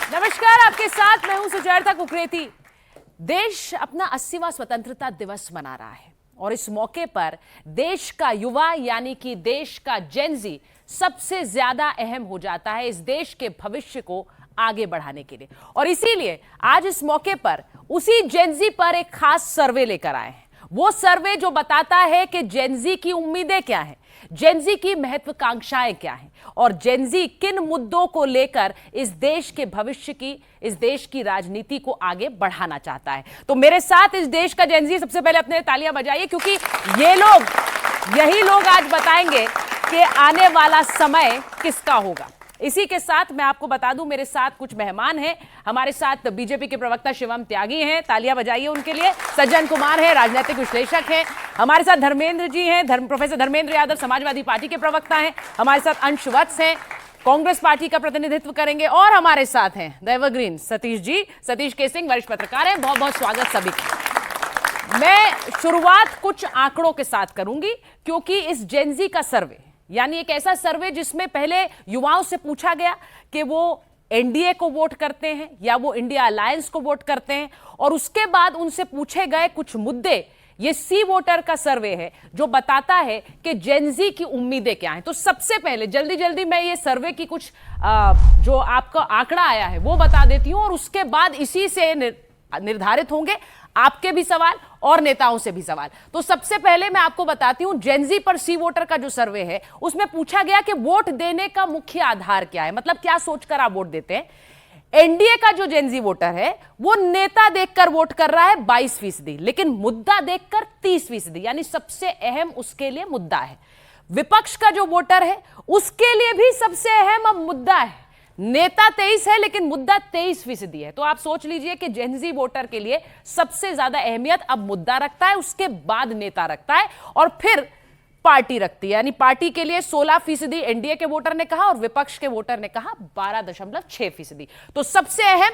नमस्कार, आपके साथ मैं हूं सुचेता कुकरेती। देश अपना 80वां स्वतंत्रता दिवस मना रहा है और इस मौके पर देश का युवा यानी कि देश का जेनजी सबसे ज्यादा अहम हो जाता है इस देश के भविष्य को आगे बढ़ाने के लिए। और इसीलिए आज इस मौके पर उसी जेनजी पर एक खास सर्वे लेकर आए हैं। वो सर्वे जो बताता है कि जेनजी की उम्मीदें क्या हैं, जेनजी की महत्वाकांक्षाएं क्या हैं और जेनजी किन मुद्दों को लेकर इस देश के भविष्य की, इस देश की राजनीति को आगे बढ़ाना चाहता है। तो मेरे साथ इस देश का जेनजी, सबसे पहले अपने तालियां बजाइए, क्योंकि यही लोग आज बताएंगे कि आने वाला समय किसका होगा। इसी के साथ मैं आपको बता दूं, मेरे साथ कुछ मेहमान हैं। हमारे साथ बीजेपी के प्रवक्ता शिवम त्यागी हैं, तालियां बजाइए उनके लिए। सज्जन कुमार है, राजनीतिक विश्लेषक हैं। हमारे साथ धर्मेंद्र जी हैं, प्रोफेसर धर्मेंद्र यादव, समाजवादी पार्टी के प्रवक्ता हैं। हमारे साथ अंश वत्स हैं, कांग्रेस पार्टी का प्रतिनिधित्व करेंगे। और हमारे साथ हैं द एवरग्रीन सतीश जी, सतीश केसिंग, वरिष्ठ पत्रकार हैं। बहुत बहुत स्वागत सभी का। मैं शुरुआत कुछ आंकड़ों के साथ करूंगी, क्योंकि इस जेनजी का सर्वे यानी एक ऐसा सर्वे जिसमें पहले युवाओं से पूछा गया कि वो एनडीए को वोट करते हैं या वो इंडिया अलायंस को वोट करते हैं, और उसके बाद उनसे पूछे गए कुछ मुद्दे। ये सी वोटर का सर्वे है जो बताता है कि जेनजी की उम्मीदें क्या हैं। तो सबसे पहले जल्दी जल्दी मैं ये सर्वे की कुछ जो आपका आंकड़ा आया है वो बता देती हूं, और उसके बाद इसी से निर्धारित होंगे आपके भी सवाल और नेताओं से भी सवाल। तो सबसे पहले मैं आपको बताती हूं, जेनजी पर सी वोटर का जो सर्वे है उसमें पूछा गया कि वोट देने का मुख्य आधार क्या है, मतलब क्या सोचकर आप वोट देते हैं। एनडीए का जो जेनजी वोटर है वो नेता देखकर वोट कर रहा है 22%, लेकिन मुद्दा देखकर 30%, यानी सबसे अहम उसके लिए मुद्दा है। विपक्ष का जो वोटर है उसके लिए भी सबसे अहम अब मुद्दा है। नेता 23 है लेकिन मुद्दा 23% है। तो आप सोच लीजिए कि जेनजी वोटर के लिए सबसे ज्यादा अहमियत अब मुद्दा रखता है, उसके बाद नेता रखता है और फिर पार्टी रखती है। यानी पार्टी के लिए 16% एनडीए के वोटर ने कहा और विपक्ष के वोटर ने कहा 12.6%। तो सबसे अहम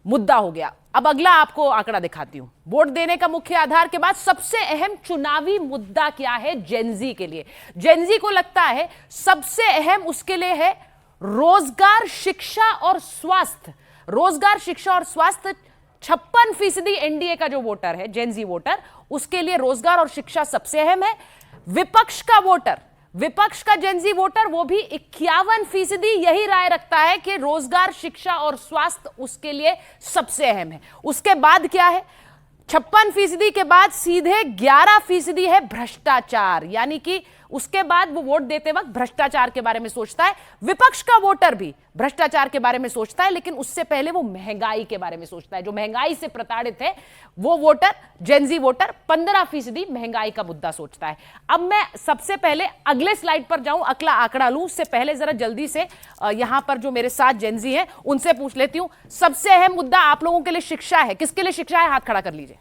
मुद्दा हो गया। अब अगला आपको आंकड़ा दिखाती हूं। वोट देने का मुख्य आधार के बाद सबसे अहम चुनावी मुद्दा क्या है जेनजी के लिए। जेनजी को लगता है सबसे अहम उसके लिए है रोजगार, शिक्षा और स्वास्थ्य। रोजगार, शिक्षा और स्वास्थ्य 56% एनडीए का जो वोटर है, जेनजी वोटर, उसके लिए रोजगार और शिक्षा सबसे अहम है। विपक्ष का वोटर, विपक्ष का जेनजी वोटर, वो भी 51% यही राय रखता है कि रोजगार, शिक्षा और स्वास्थ्य उसके लिए सबसे अहम है। उसके बाद क्या है? 56% के बाद सीधे 11% है भ्रष्टाचार, यानी कि उसके बाद वो वोट देते वक्त भ्रष्टाचार के बारे में सोचता है। विपक्ष का वोटर भी भ्रष्टाचार के बारे में सोचता है, लेकिन उससे पहले वो महंगाई के बारे में सोचता है। जो महंगाई से प्रताड़ित है वो वोटर, जेनजी वोटर, 15% महंगाई का मुद्दा सोचता है। अब मैं सबसे पहले अगले स्लाइड पर जाऊं, अगला आंकड़ा लूं, उससे पहले जरा जल्दी से यहां पर जो मेरे साथ जेनजी हैं उनसे पूछ लेती हूं। सबसे अहम मुद्दा आप लोगों के लिए शिक्षा है। किसके लिए शिक्षा है? हाथ खड़ा कर लीजिए।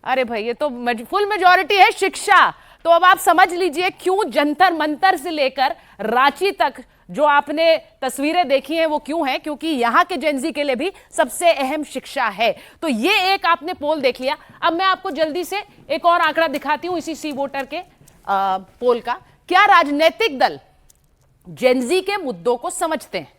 अरे भाई, ये तो फुल मेजॉरिटी है शिक्षा। तो अब आप समझ लीजिए क्यों जंतर मंतर से लेकर रांची तक जो आपने तस्वीरें देखी हैं वो क्यों हैं, क्योंकि यहां के जेनजी के लिए भी सबसे अहम शिक्षा है। तो ये एक आपने पोल देख लिया। अब मैं आपको जल्दी से एक और आंकड़ा दिखाती हूं इसी सी वोटर के पोल का। क्या राजनीतिक दल जेनजी के मुद्दों को समझते हैं?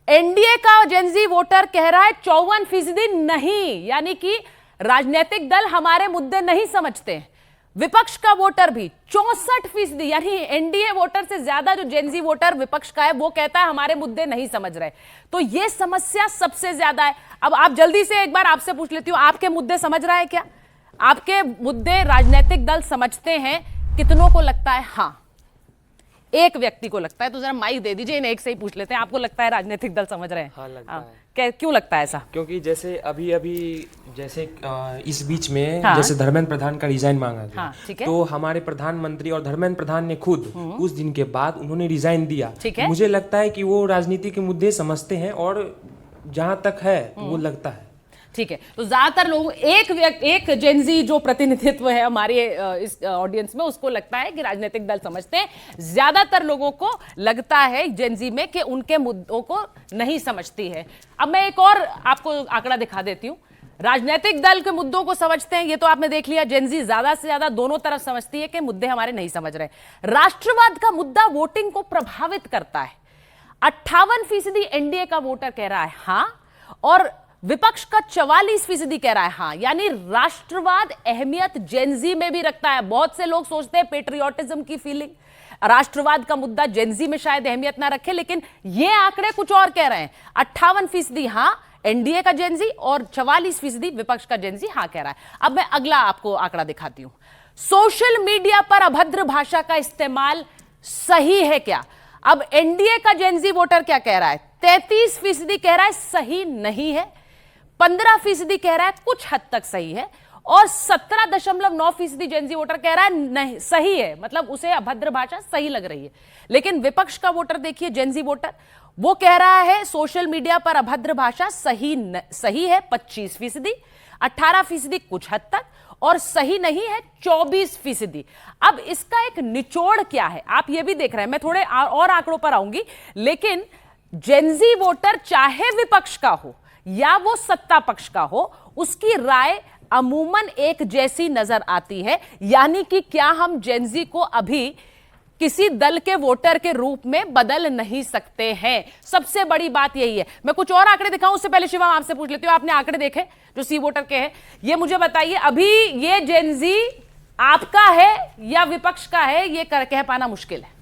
एनडीए का जेनजी वोटर कह रहा है 54% नहीं, यानी कि राजनीतिक दल हमारे मुद्दे नहीं समझते हैं। विपक्ष का वोटर भी 64%, यानी एनडीए वोटर से ज्यादा जो जेनजी वोटर विपक्ष का है वो कहता है हमारे मुद्दे नहीं समझ रहे। तो ये समस्या सबसे ज्यादा है। अब आप जल्दी से एक बार आपसे पूछ लेती हूं, आपके मुद्दे समझ रहा है क्या? आपके मुद्दे राजनीतिक दल समझते हैं? कितनों को लगता है हाँ? एक व्यक्ति को लगता है। तो जरा माइक दे दीजिए, इन्हें एक से ही पूछ लेते हैं। आपको लगता है राजनीतिक दल समझ रहे हैं? हाँ, लगता है। क्यों लगता है ऐसा? क्योंकि जैसे अभी जैसे इस बीच में हाँ। जैसे धर्मेंद्र प्रधान का रिजाइन मांगा गया। हाँ, ठीक है। तो हमारे प्रधानमंत्री और धर्मेंद्र प्रधान ने खुद उस दिन के बाद उन्होंने रिजाइन दिया। ठीक है। मुझे लगता है कि वो राजनीति के मुद्दे समझते हैं और जहां तक है वो लगता है। ठीक है। तो ज्यादातर लोग, एक जेनजी जो प्रतिनिधित्व है हमारे इस ऑडियंस में, उसको लगता है कि राजनीतिक दल समझते हैं। ज्यादातर लोगों को लगता है जेनजी में कि उनके मुद्दों को नहीं समझती है। अब मैं एक और आपको आंकड़ा दिखा देती हूं। राजनीतिक दल के मुद्दों को समझते हैं, ये तो आपने देख लिया। जेनजी ज्यादा से ज्यादा दोनों तरफ समझती है कि मुद्दे हमारे नहीं समझ रहे। राष्ट्रवाद का मुद्दा वोटिंग को प्रभावित करता है। 58% एनडीए का वोटर कह रहा है हां, और विपक्ष का 44% कह रहा है हां। यानी राष्ट्रवाद अहमियत जेनजी में भी रखता है। बहुत से लोग सोचते हैं पेट्रियोटिज्म की फीलिंग, राष्ट्रवाद का मुद्दा जेनजी में शायद अहमियत ना रखे, लेकिन ये आंकड़े कुछ और कह रहे हैं। 58% हां एनडीए का जेनजी और 44% विपक्ष का जेनजी हां कह रहा है। अब मैं अगला आपको आंकड़ा दिखाती हूं। सोशल मीडिया पर अभद्र भाषा का इस्तेमाल सही है क्या? अब एनडीए का जेनजी वोटर क्या कह रहा है? 33% कह रहा है सही नहीं है, 15% कह रहा है कुछ हद तक सही है, और 17.9% जेनजी वोटर कह रहा है नहीं सही है, मतलब उसे अभद्र भाषा सही लग रही है। लेकिन विपक्ष का वोटर देखिए, जेनजी वोटर, वो कह रहा है सोशल मीडिया पर अभद्र भाषा सही है 25%, 18% कुछ हद तक, और सही नहीं है 24%। अब इसका एक निचोड़ क्या है आप ये भी देख रहे हैं। मैं थोड़े और आंकड़ों पर आऊंगी, लेकिन जेनजी वोटर चाहे विपक्ष का हो या वो सत्ता पक्ष का हो, उसकी राय अमूमन एक जैसी नजर आती है। यानी कि क्या हम जेनजी को अभी किसी दल के वोटर के रूप में बदल नहीं सकते हैं? सबसे बड़ी बात यही है। मैं कुछ और आंकड़े दिखाऊं उससे पहले शिवम आपसे पूछ लेती हूं, आपने आंकड़े देखे जो सी वोटर के हैं, ये मुझे बताइए अभी ये जेनजी आपका है या विपक्ष का है, ये कह पाना मुश्किल है।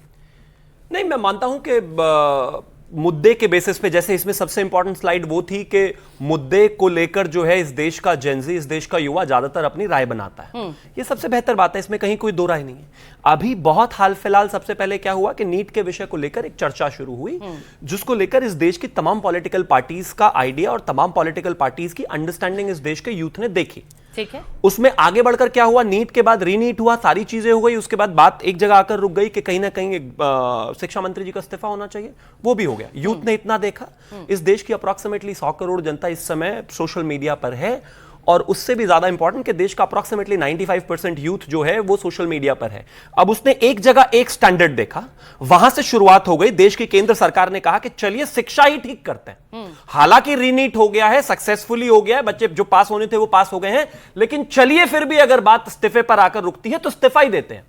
नहीं, मैं मानता हूं कि मुद्दे के बेसिस पे, जैसे इसमें सबसे इंपॉर्टेंट स्लाइड वो थी कि मुद्दे को लेकर जो है इस देश का जेनजी, इस देश का युवा ज्यादातर अपनी राय बनाता है। ये सबसे बेहतर बात है, इसमें कहीं कोई दो राय नहीं है। अभी बहुत हाल फिलहाल सबसे पहले क्या हुआ कि नीट के विषय को लेकर एक चर्चा शुरू हुई, जिसको लेकर इस देश की तमाम पॉलिटिकल पार्टीज का आइडिया और तमाम पॉलिटिकल पार्टीज की अंडरस्टैंडिंग इस देश के यूथ ने देखी। ठीक है, उसमें आगे बढ़कर क्या हुआ, नीट के बाद रीनीट हुआ, सारी चीजें हो गई, उसके बाद बात एक जगह आकर रुक गई कि कहीं ना कहीं शिक्षा मंत्री जी का इस्तीफा होना चाहिए, वो भी हो गया। यूथ ने इतना देखा, इस देश की अप्रॉक्सीमेटली 100 करोड़ जनता इस समय सोशल मीडिया पर है, और उससे भी ज्यादा इंपॉर्टेंट कि देश का अप्रॉक्सीमेटली 95% यूथ जो है वो सोशल मीडिया पर है। अब उसने एक जगह एक स्टैंडर्ड देखा, वहां से शुरुआत हो गई। देश की केंद्र सरकार ने कहा कि चलिए शिक्षा ही ठीक करते हैं। हालांकि रीनीट हो गया है, सक्सेसफुली हो गया है, बच्चे जो पास होने थे वो पास हो गए हैं, लेकिन चलिए फिर भी अगर बात इस्तीफे पर आकर रुकती है तो इस्तीफा ही देते हैं।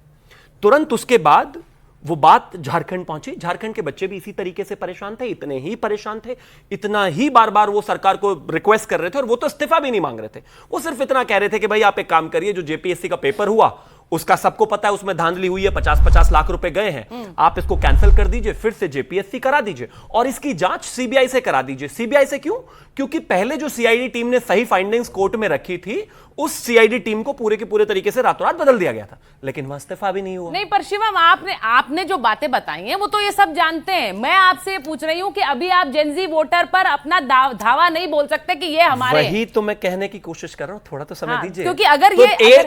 तुरंत उसके बाद वो बात झारखंड पहुंची। झारखंड के बच्चे भी इसी तरीके से परेशान थे, इतने ही परेशान थे, इतना ही बार बार वो सरकार को रिक्वेस्ट कर रहे थे, और वो तो इस्तीफा भी नहीं मांग रहे थे। वो सिर्फ इतना कह रहे थे कि भाई आप एक काम करिए, जो जेपीएससी का पेपर हुआ उसका सबको पता है, उसमें धांधली हुई है, 50-50 लाख रुपए गए हैं, आप इसको कैंसिल कर दीजिए, फिर से जेपीएससी करा दीजिए, और इसकी जांच सीबीआई से करा दीजिए। सीबीआई से क्यों? क्योंकि पहले जो सीआईडी टीम ने सही फाइंडिंग्स कोर्ट में रखी थी, उस सीआईडी टीम को पूरे के पूरे तरीके से रातों रात बदल दिया गया था, लेकिन वह इस्तीफा भी नहीं हुआ। नहीं, पर शिवम आपने जो बातें बताई हैं वो तो ये सब जानते हैं। मैं आपसे पूछ रही हूं कि अभी आप जेनजी वोटर पर अपना धावा नहीं बोल सकते कि ये हमारे, वही तो मैं कहने की कोशिश कर रहा हूं, थोड़ा तो समय दीजिए। क्योंकि अगर तो ये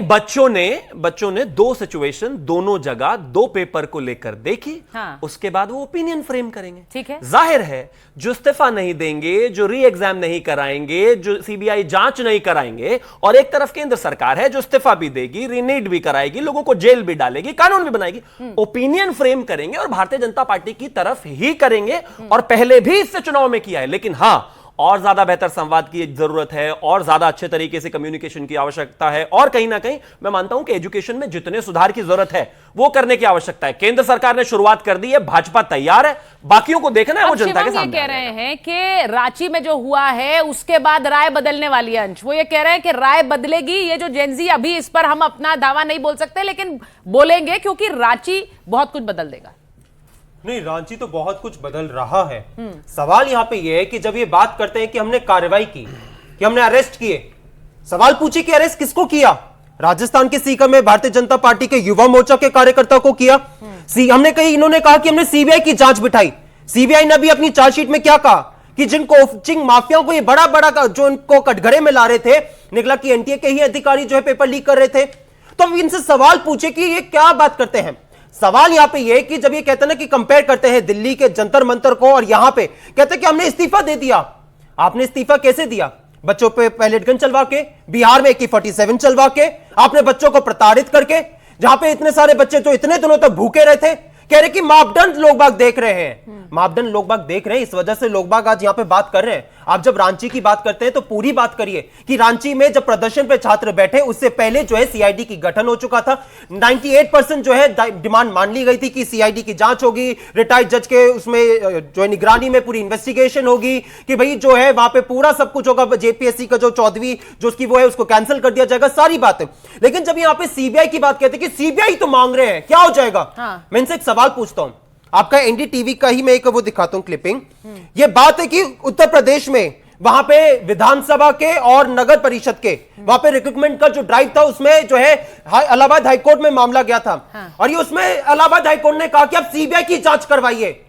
बच्चों ने दो सिचुएशन, दोनों जगह दो पेपर को लेकर देखी, उसके बाद वो ओपिनियन फ्रेम करेंगे। ठीक है, जाहिर है जो इस्तीफा नहीं देंगे, जो री एग्जाम नहीं कराएंगे, जो सीबीआई जांच नहीं कराएंगे, और एक तरफ केंद्र सरकार है जो इस्तीफा भी देगी, रीनीट भी कराएगी, लोगों को जेल भी डालेगी, कानून भी बनाएगी, ओपिनियन फ्रेम करेंगे और भारतीय जनता पार्टी की तरफ ही करेंगे, और पहले भी इससे चुनाव में किया है। लेकिन हां, और ज्यादा बेहतर संवाद की जरूरत है, और ज्यादा अच्छे तरीके से कम्युनिकेशन की आवश्यकता है, और कहीं ना कहीं मैं मानता हूं कि एजुकेशन में जितने सुधार की जरूरत है वो करने की आवश्यकता है। केंद्र सरकार ने शुरुआत कर दी है, भाजपा तैयार है, बाकियों को देखना है वो जनता के सामने। कह रहे हैं कि रांची में जो हुआ है उसके बाद राय बदलने वाली है। अंश, वो ये कह रहे हैं कि राय बदलेगी। ये जो जेनजी, अभी इस पर हम अपना दावा नहीं बोल सकते, लेकिन बोलेंगे क्योंकि रांची बहुत कुछ बदल देगा। नहीं, रांची तो बहुत कुछ बदल रहा है। सवाल यहां पे यह है कि जब ये बात करते हैं कि हमने कार्रवाई की, कि हमने अरेस्ट किए, सवाल पूछे कि अरेस्ट किसको किया? राजस्थान के सीकर में भारतीय जनता पार्टी के युवा मोर्चा के कार्यकर्ता को किया। हमने कही, इन्होंने कहा कि हमने सीबीआई की जांच बिठाई। सीबीआई ने भी अपनी चार्जशीट में क्या कहा कि जिन कोचिंग माफियाओं को ये बड़ा बड़ा जो इनको कटघरे में ला रहे थे, निकला कि एनटीए के ही अधिकारी जो है पेपर लीक कर रहे थे। तो अब इनसे सवाल पूछे कि ये क्या बात करते हैं। सवाल यहां पे ये कि जब ये कहते हैं ना कि कंपेयर करते हैं दिल्ली के जंतर मंतर को, और यहां पे कहते हैं कि हमने इस्तीफा दे दिया। आपने इस्तीफा कैसे दिया? बच्चों पे पैलेट गन चलवा के, बिहार में AK-47 चलवा के, आपने बच्चों को प्रताड़ित करके, जहां पे इतने सारे बच्चे जो इतने दिनों तक भूखे रहे थे, कह रहे कि मापदंड लोग बाग देख रहे हैं। मापदंड लोग बाग देख रहे हैं, इस वजह से लोग बाग आज यहां पे बात कर रहे हैं। आप जब रांची की बात करते हैं तो पूरी बात करिए कि रांची में जब प्रदर्शन पे छात्र बैठे उससे पहले जो है सीआईडी की गठन हो चुका था। 98% जो है डिमांड मान ली गई थी कि सीआईडी की जांच होगी, रिटायर्ड जज के उसमें जो है निगरानी में पूरी इन्वेस्टिगेशन होगी कि भाई जो है वहां पे पूरा सब कुछ होगा। जेपीएससी का जो चौधरी जो उसकी वो है उसको कैंसिल कर दिया जाएगा, सारी बातें। लेकिन जब यहां पे सीबीआई की बात कहते हैं कि सीबीआई तो मांग रहे हैं, क्या हो जाएगा? मैं इनसे एक सवाल पूछता हूं, आपका एनडीटीवी का ही मैं एक वो दिखाता हूं क्लिपिंग। ये बात है कि उत्तर प्रदेश में वहां पे विधानसभा के और नगर परिषद के वहां पे रिक्रूटमेंट का जो ड्राइव था उसमें जो है इलाहाबाद हाईकोर्ट में मामला गया था। और ये उसमें इलाहाबाद हाईकोर्ट ने कहा कि आप सीबीआई की जांच करवाइए।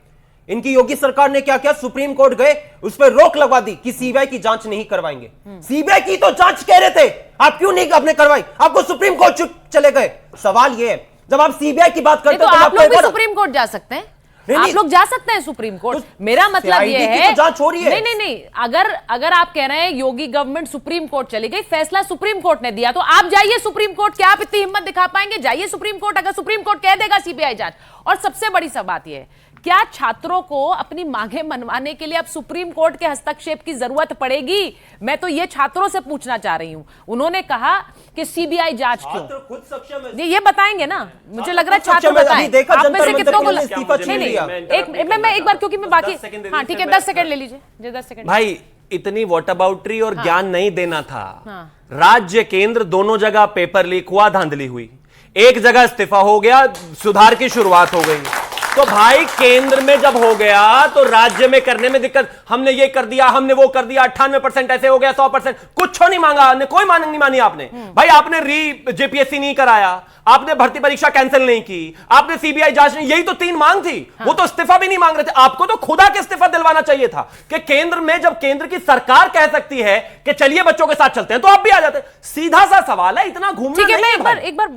इनकी योगी सरकार ने क्या किया, सुप्रीम कोर्ट गए, उस पर रोक लगवा दी कि सीबीआई की जांच नहीं करवाएंगे। सीबीआई की तो जांच कह रहे थे, आप क्यों नहीं आपने करवाई? आपको सुप्रीम कोर्ट चले गए। सवाल ये है, जब आप सीबीआई की बात करते तो आप लोग भी सुप्रीम कोर्ट जा सकते हैं, आप लोग जा सकते हैं सुप्रीम कोर्ट। मेरा मतलब ये है तो जांच हो रही है। नहीं, अगर आप कह रहे हैं योगी गवर्नमेंट सुप्रीम कोर्ट चली गई, फैसला सुप्रीम कोर्ट ने दिया, तो आप जाइए सुप्रीम कोर्ट। क्या आप इतनी हिम्मत दिखा पाएंगे? जाइए सुप्रीम कोर्ट, अगर सुप्रीम कोर्ट कह देगा सीबीआई जांच। और सबसे बड़ी सब बात यह है, क्या छात्रों को अपनी मांगे मनवाने के लिए अब सुप्रीम कोर्ट के हस्तक्षेप की जरूरत पड़ेगी? मैं तो ये छात्रों से पूछना चाह रही हूं। उन्होंने कहा कि सीबीआई जांच क्यों? खुद सक्षम है। ये बताएंगे ना, मुझे लग रहा है छात्र बताएं। आप में से कितनों को मैं एक बार, क्योंकि मैं बाकी, हाँ ठीक है 10 सेकंड ले लीजिए, 10 सेकंड। भाई इतनी वॉटअबाउटरी और ज्ञान नहीं देना था। राज्य केंद्र दोनों जगह पेपर लीक हुआ, धांधली हुई, एक जगह इस्तीफा हो गया, सुधार की शुरुआत हो गई। तो भाई केंद्र में जब हो गया तो राज्य में करने में दिक्कत। हमने ये कर दिया, हमने वो कर दिया, 98% ऐसे हो गया, 100% कुछ नहीं मांगा, कोई मांग नहीं मानी आपने। भाई आपने जेपीएससी नहीं कराया, आपने भर्ती परीक्षा कैंसिल नहीं की, आपने सीबीआई जांच नहीं, यही तो 3 मांग थी। वो तो इस्तीफा भी नहीं मांग रहे थे। आपको तो खुदा के इस्तीफा दिलवाना चाहिए था कि केंद्र में जब केंद्र की सरकार कह सकती है कि चलिए बच्चों के साथ चलते हैं, तो आप भी आ जाते। सीधा सा सवाल है, इतना घूमना नहीं है। मैं एक बार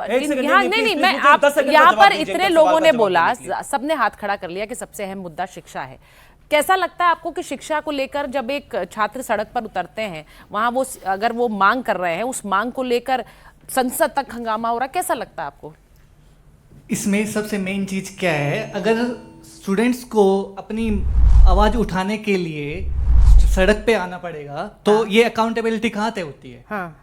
नहीं, मैं आप यहां पर इतने लोगों ने बोला, सबने हाथ खड़ा कर लिया कि सबसे अहम मुद्दा शिक्षा है। कैसा लगता है आपको कि शिक्षा को लेकर जब एक छात्र सड़क पर उतरते हैं, वहां वो अगर वो मांग कर रहे हैं, उस मांग को लेकर संसद तक हंगामा हो रहा, कैसा लगता है आपको? इसमें सबसे मेन चीज क्या है, अगर स्टूडेंट्स को अपनी आवाज उठाने के लिए सड़क पे आना पड़ेगा तो ये अकाउंटेबिलिटी कहाँ तक होती है? हाँ।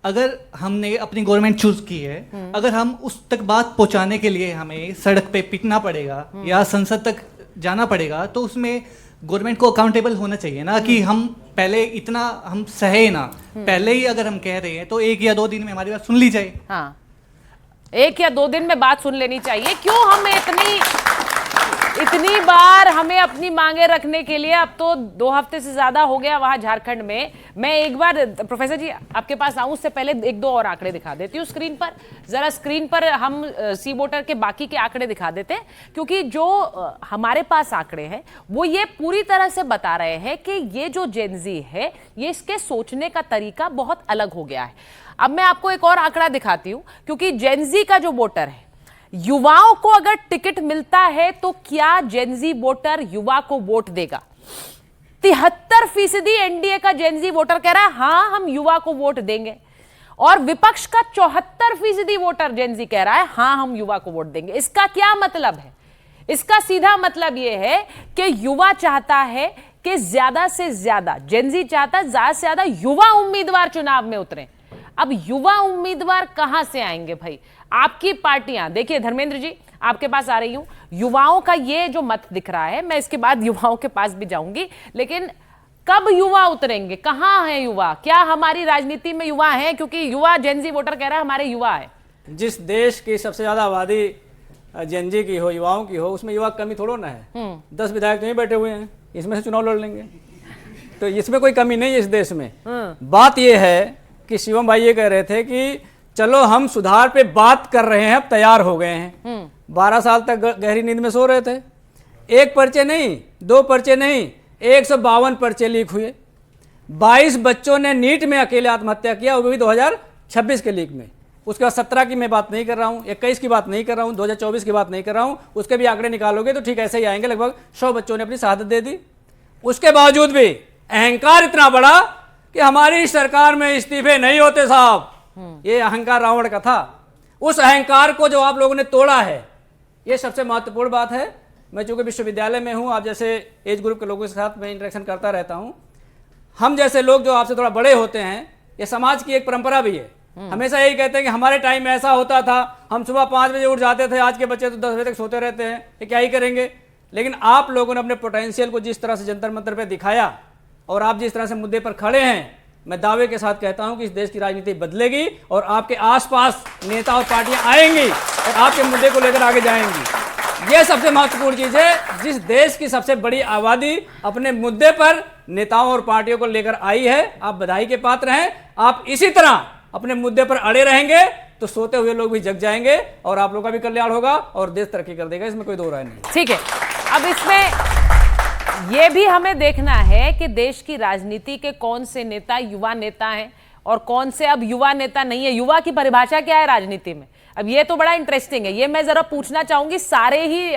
अगर हमने अपनी गवर्नमेंट चूज की है, अगर हम उस तक बात पहुंचाने के लिए हमें सड़क पे पिटना पड़ेगा या संसद तक जाना पड़ेगा, तो उसमें गवर्नमेंट को अकाउंटेबल होना चाहिए ना, कि हम पहले इतना हम सहे ना। पहले ही अगर हम कह रहे हैं तो 1 या 2 दिन में हमारी बात सुन ली जाए। हाँ, 1 या 2 दिन में बात सुन लेनी चाहिए। क्यों हमें इतनी बार हमें अपनी मांगे रखने के लिए, अब तो 2 हफ्ते से ज्यादा हो गया वहां झारखंड में। मैं एक बार प्रोफेसर जी आपके पास आऊं उससे पहले 1-2 और आंकड़े दिखा देती हूँ स्क्रीन पर। जरा स्क्रीन पर हम सी वोटर के बाकी के आंकड़े दिखा देते हैं, क्योंकि जो हमारे पास आंकड़े हैं वो ये पूरी तरह से बता रहे हैं कि ये जो जेनजी है, ये इसके सोचने का तरीका बहुत अलग हो गया है। अब मैं आपको एक और आंकड़ा दिखाती हूं, क्योंकि जेनजी का जो वोटर है, युवाओं को अगर टिकट मिलता है तो क्या जेनजी वोटर युवा को वोट देगा? 73% एनडीए का जेनजी वोटर कह रहा है हां हम युवा को वोट देंगे, और विपक्ष का 74% वोटर जेनजी कह रहा है हां हम युवा को वोट देंगे। इसका क्या मतलब है? इसका सीधा मतलब यह है कि युवा चाहता है कि ज्यादा से ज्यादा, जेनजी चाहता है ज्यादा से ज्यादा युवा उम्मीदवार चुनाव में उतरे। अब युवा उम्मीदवार कहां से आएंगे भाई? आपकी पार्टियां, देखिए धर्मेंद्र जी आपके पास आ रही हूं, युवाओं का ये जो मत दिख रहा है, मैं इसके बाद युवाओं के पास भी जाऊंगी, लेकिन कब युवा उतरेंगे? कहां है युवा? क्या हमारी राजनीति में युवा है? क्योंकि युवा, जेनजी वोटर कह रहा है हमारे युवा है। जिस देश की सबसे ज्यादा आबादी जेनजी की हो, युवाओं की हो, उसमें युवा की कमी थोड़ा ना है। 10 विधायक तो यहीं बैठे हुए हैं, इसमें से चुनाव लड़ लेंगे, तो इसमें कोई कमी नहीं है इस देश में। बात यह है कि शिवम भाई ये कह रहे थे कि चलो हम सुधार पे बात कर रहे हैं, अब तैयार हो गए हैं। 12 साल तक गहरी नींद में सो रहे थे। 1 पर्चे नहीं, 2 पर्चे नहीं, 152 पर्चे लीक हुए। 22 बच्चों ने नीट में अकेले आत्महत्या किया, वो भी 2026 के लीक में। उसके बाद 17 की मैं बात नहीं कर रहा हूँ, 21 की बात नहीं कर रहा हूँ, 2024 की बात नहीं कर रहा हूँ। उसके भी आंकड़े निकालोगे तो ठीक ऐसे ही आएंगे, लगभग 100 बच्चों ने अपनी शहादत दे दी। उसके बावजूद भी अहंकार इतना बड़ा कि हमारी सरकार में इस्तीफे नहीं होते साहब। ये अहंकार रावण का था। उस अहंकार को जो आप लोगों ने तोड़ा है, ये सबसे महत्वपूर्ण बात है। मैं चूंकि विश्वविद्यालय में हूँ, आप जैसे एज ग्रुप के लोगों के साथ मैं इंटरेक्शन करता रहता हूँ। हम जैसे लोग जो आपसे थोड़ा बड़े होते हैं, ये समाज की एक परंपरा भी है। हमेशा यही कहते हैं कि हमारे टाइम में ऐसा होता था, हम सुबह 5 बजे उठ जाते थे, आज के बच्चे तो 10 बजे तक सोते रहते हैं, ये क्या ही करेंगे। लेकिन आप लोगों ने अपने पोटेंशियल को जिस तरह से जंतर मंतर पे दिखाया और आप जिस तरह से मुद्दे पर खड़े हैं, मैं दावे के साथ कहता हूं कि इस देश की राजनीति बदलेगी और आपके आसपास नेता और पार्टियां आएंगी और आपके मुद्दे को लेकर आगे जाएंगी। यह सबसे महत्वपूर्ण चीज है। जिस देश की सबसे बड़ी आबादी अपने मुद्दे पर नेताओं और पार्टियों को लेकर आई है, आप बधाई के पात्र हैं। आप इसी तरह अपने मुद्दे पर अड़े रहेंगे तो सोते हुए लोग भी जग जाएंगे और आप लोगों का भी कल्याण होगा और देश तरक्की कर देगा, इसमें कोई दो राय नहीं। ठीक है, अब इसमें यह भी हमें देखना है कि देश की राजनीति के कौन से नेता युवा नेता हैं और कौन से अब युवा नेता नहीं है। युवा की परिभाषा क्या है राजनीति में, अब ये तो बड़ा इंटरेस्टिंग है। ये मैं जरा पूछना चाहूंगी सारे ही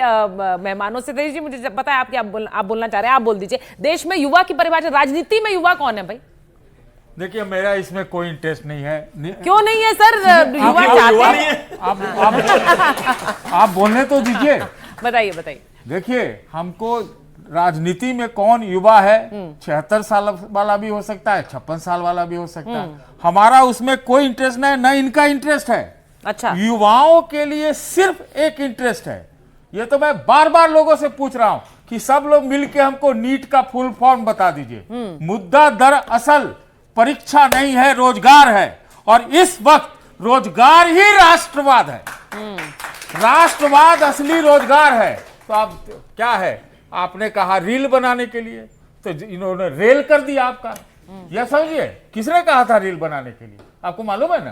मेहमानों से। तेज जी, मुझे पता है आप बोलना चाह रहे हैं, आप बोल दीजिए। देश में युवा की परिभाषा, राजनीति में युवा कौन है भाई? देखिए, मेरा इसमें कोई इंटरेस्ट नहीं है। क्यों नहीं है सर? युवा चाहते हैं। आप बोलने तो दीजिए। बताइए बताइए। देखिए, हमको राजनीति में कौन युवा है, 76 साल वाला भी हो सकता है, 56 साल वाला भी हो सकता है। हमारा उसमें कोई इंटरेस्ट नहीं, न इनका इंटरेस्ट है। अच्छा, युवाओं के लिए सिर्फ एक इंटरेस्ट है। ये तो मैं बार बार लोगों से पूछ रहा हूं कि सब लोग मिलके हमको नीट का फुल फॉर्म बता दीजिए। मुद्दा दरअसल परीक्षा नहीं है, रोजगार है। और इस वक्त रोजगार ही राष्ट्रवाद है। राष्ट्रवाद असली रोजगार है। तो आप क्या है, आपने कहा रील बनाने के लिए, तो इन्होंने रेल कर दिया आपका। यह समझिए, किसने कहा था रील बनाने के लिए, आपको मालूम है ना।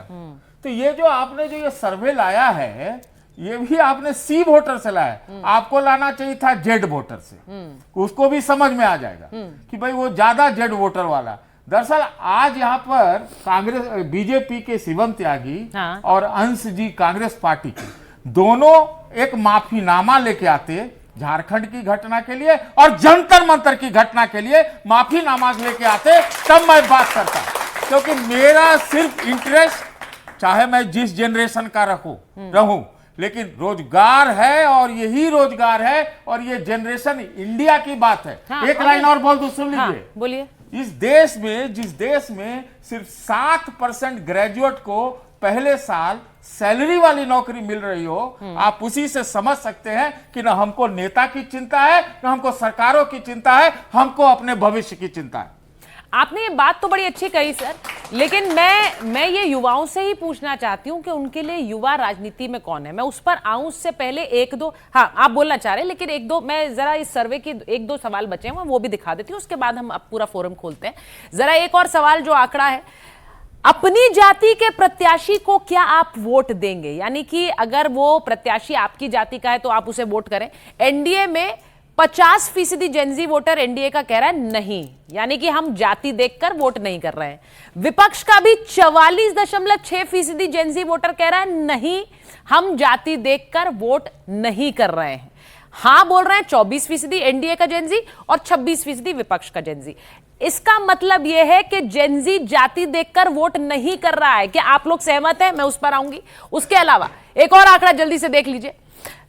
तो ये जो आपने जो ये सर्वे लाया है, ये भी आपने सी वोटर से लाया। आपको लाना चाहिए था जेड वोटर से, उसको भी समझ में आ जाएगा कि भाई वो ज्यादा जेड वोटर वाला। दरअसल आज यहाँ पर कांग्रेस बीजेपी के शिवम त्यागी और अंश जी कांग्रेस पार्टी के दोनों एक माफीनामा लेके आते झारखंड की घटना के लिए और जंतर मंतर की घटना के लिए माफीनामा लेके आते, तब मैं बात करता। क्योंकि मेरा सिर्फ इंटरेस्ट, चाहे मैं जिस जनरेशन का रहूं, लेकिन रोजगार है और यही रोजगार है और ये जनरेशन इंडिया की बात है। एक लाइन और बोल दो, सुन लीजिए। बोलिए। इस देश में, जिस देश में सिर्फ 7% ग्रेजुएट को पहले साल सैलरी वाली नौकरी मिल रही हो, आप उसी से समझ सकते हैं कि ना हमको नेता की चिंता है, ना हमको सरकारों की चिंता है, हमको अपने भविष्य की चिंता है। आपने ये बात तो बड़ी अच्छी कही सर, लेकिन मैं ये युवाओं से ही पूछना चाहती हूँ कि उनके लिए युवा राजनीति में कौन है। मैं उस पर आऊं उससे पहले एक दो, हाँ आप बोलना चाह रहे हैं, लेकिन एक दो मैं जरा इस सर्वे के एक दो सवाल बचे हैं वो भी दिखा देती हूँ, उसके बाद हम अब पूरा फोरम खोलते हैं। जरा एक और सवाल जो आंकड़ा है, अपनी जाति के प्रत्याशी को क्या आप वोट देंगे? यानी कि अगर वो प्रत्याशी आपकी जाति का है तो आप उसे वोट करें। एनडीए में 50% जेनजी वोटर एनडीए का कह रहा है नहीं, यानी कि हम जाति देखकर वोट नहीं कर रहे हैं। विपक्ष का भी 44.6% जेनजी वोटर कह रहा है नहीं, हम जाति देखकर वोट नहीं कर रहे हैं। हाँ बोल रहे हैं 24% एनडीए का जेनजी और 26% विपक्ष का जेनजी। इसका मतलब यह है कि जेनजी जाति देखकर वोट नहीं कर रहा है। क्या आप लोग सहमत हैं? मैं उस पर आऊंगी। उसके अलावा एक और आंकड़ा जल्दी से देख लीजिए,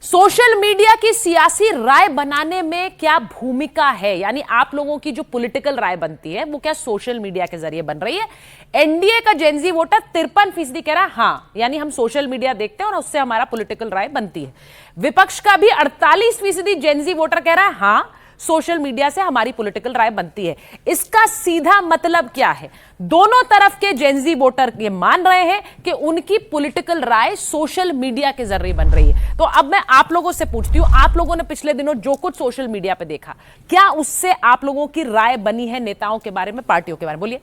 सोशल मीडिया की सियासी राय बनाने में क्या भूमिका है, यानी आप लोगों की जो पॉलिटिकल राय बनती है वो क्या सोशल मीडिया के जरिए बन रही है? एनडीए का जेनजी वोटर 53% कह रहा है हाँ, यानी हम सोशल मीडिया देखते हैं और उससे हमारा पॉलिटिकल राय बनती है। विपक्ष का भी 48% जेनजी वोटर कह रहा है हाँ, सोशल मीडिया से हमारी पॉलिटिकल राय बनती है। इसका सीधा मतलब क्या है? दोनों तरफ के जेनजी वोटर ये मान रहे हैं कि उनकी पॉलिटिकल राय सोशल मीडिया के जरिए बन रही है। तो अब मैं आप लोगों से पूछती हूं, आप लोगों ने पिछले दिनों जो कुछ सोशल मीडिया पे देखा, क्या उससे आप लोगों की राय बनी है नेताओं के बारे में, पार्टियों के बारे में? बोलिए।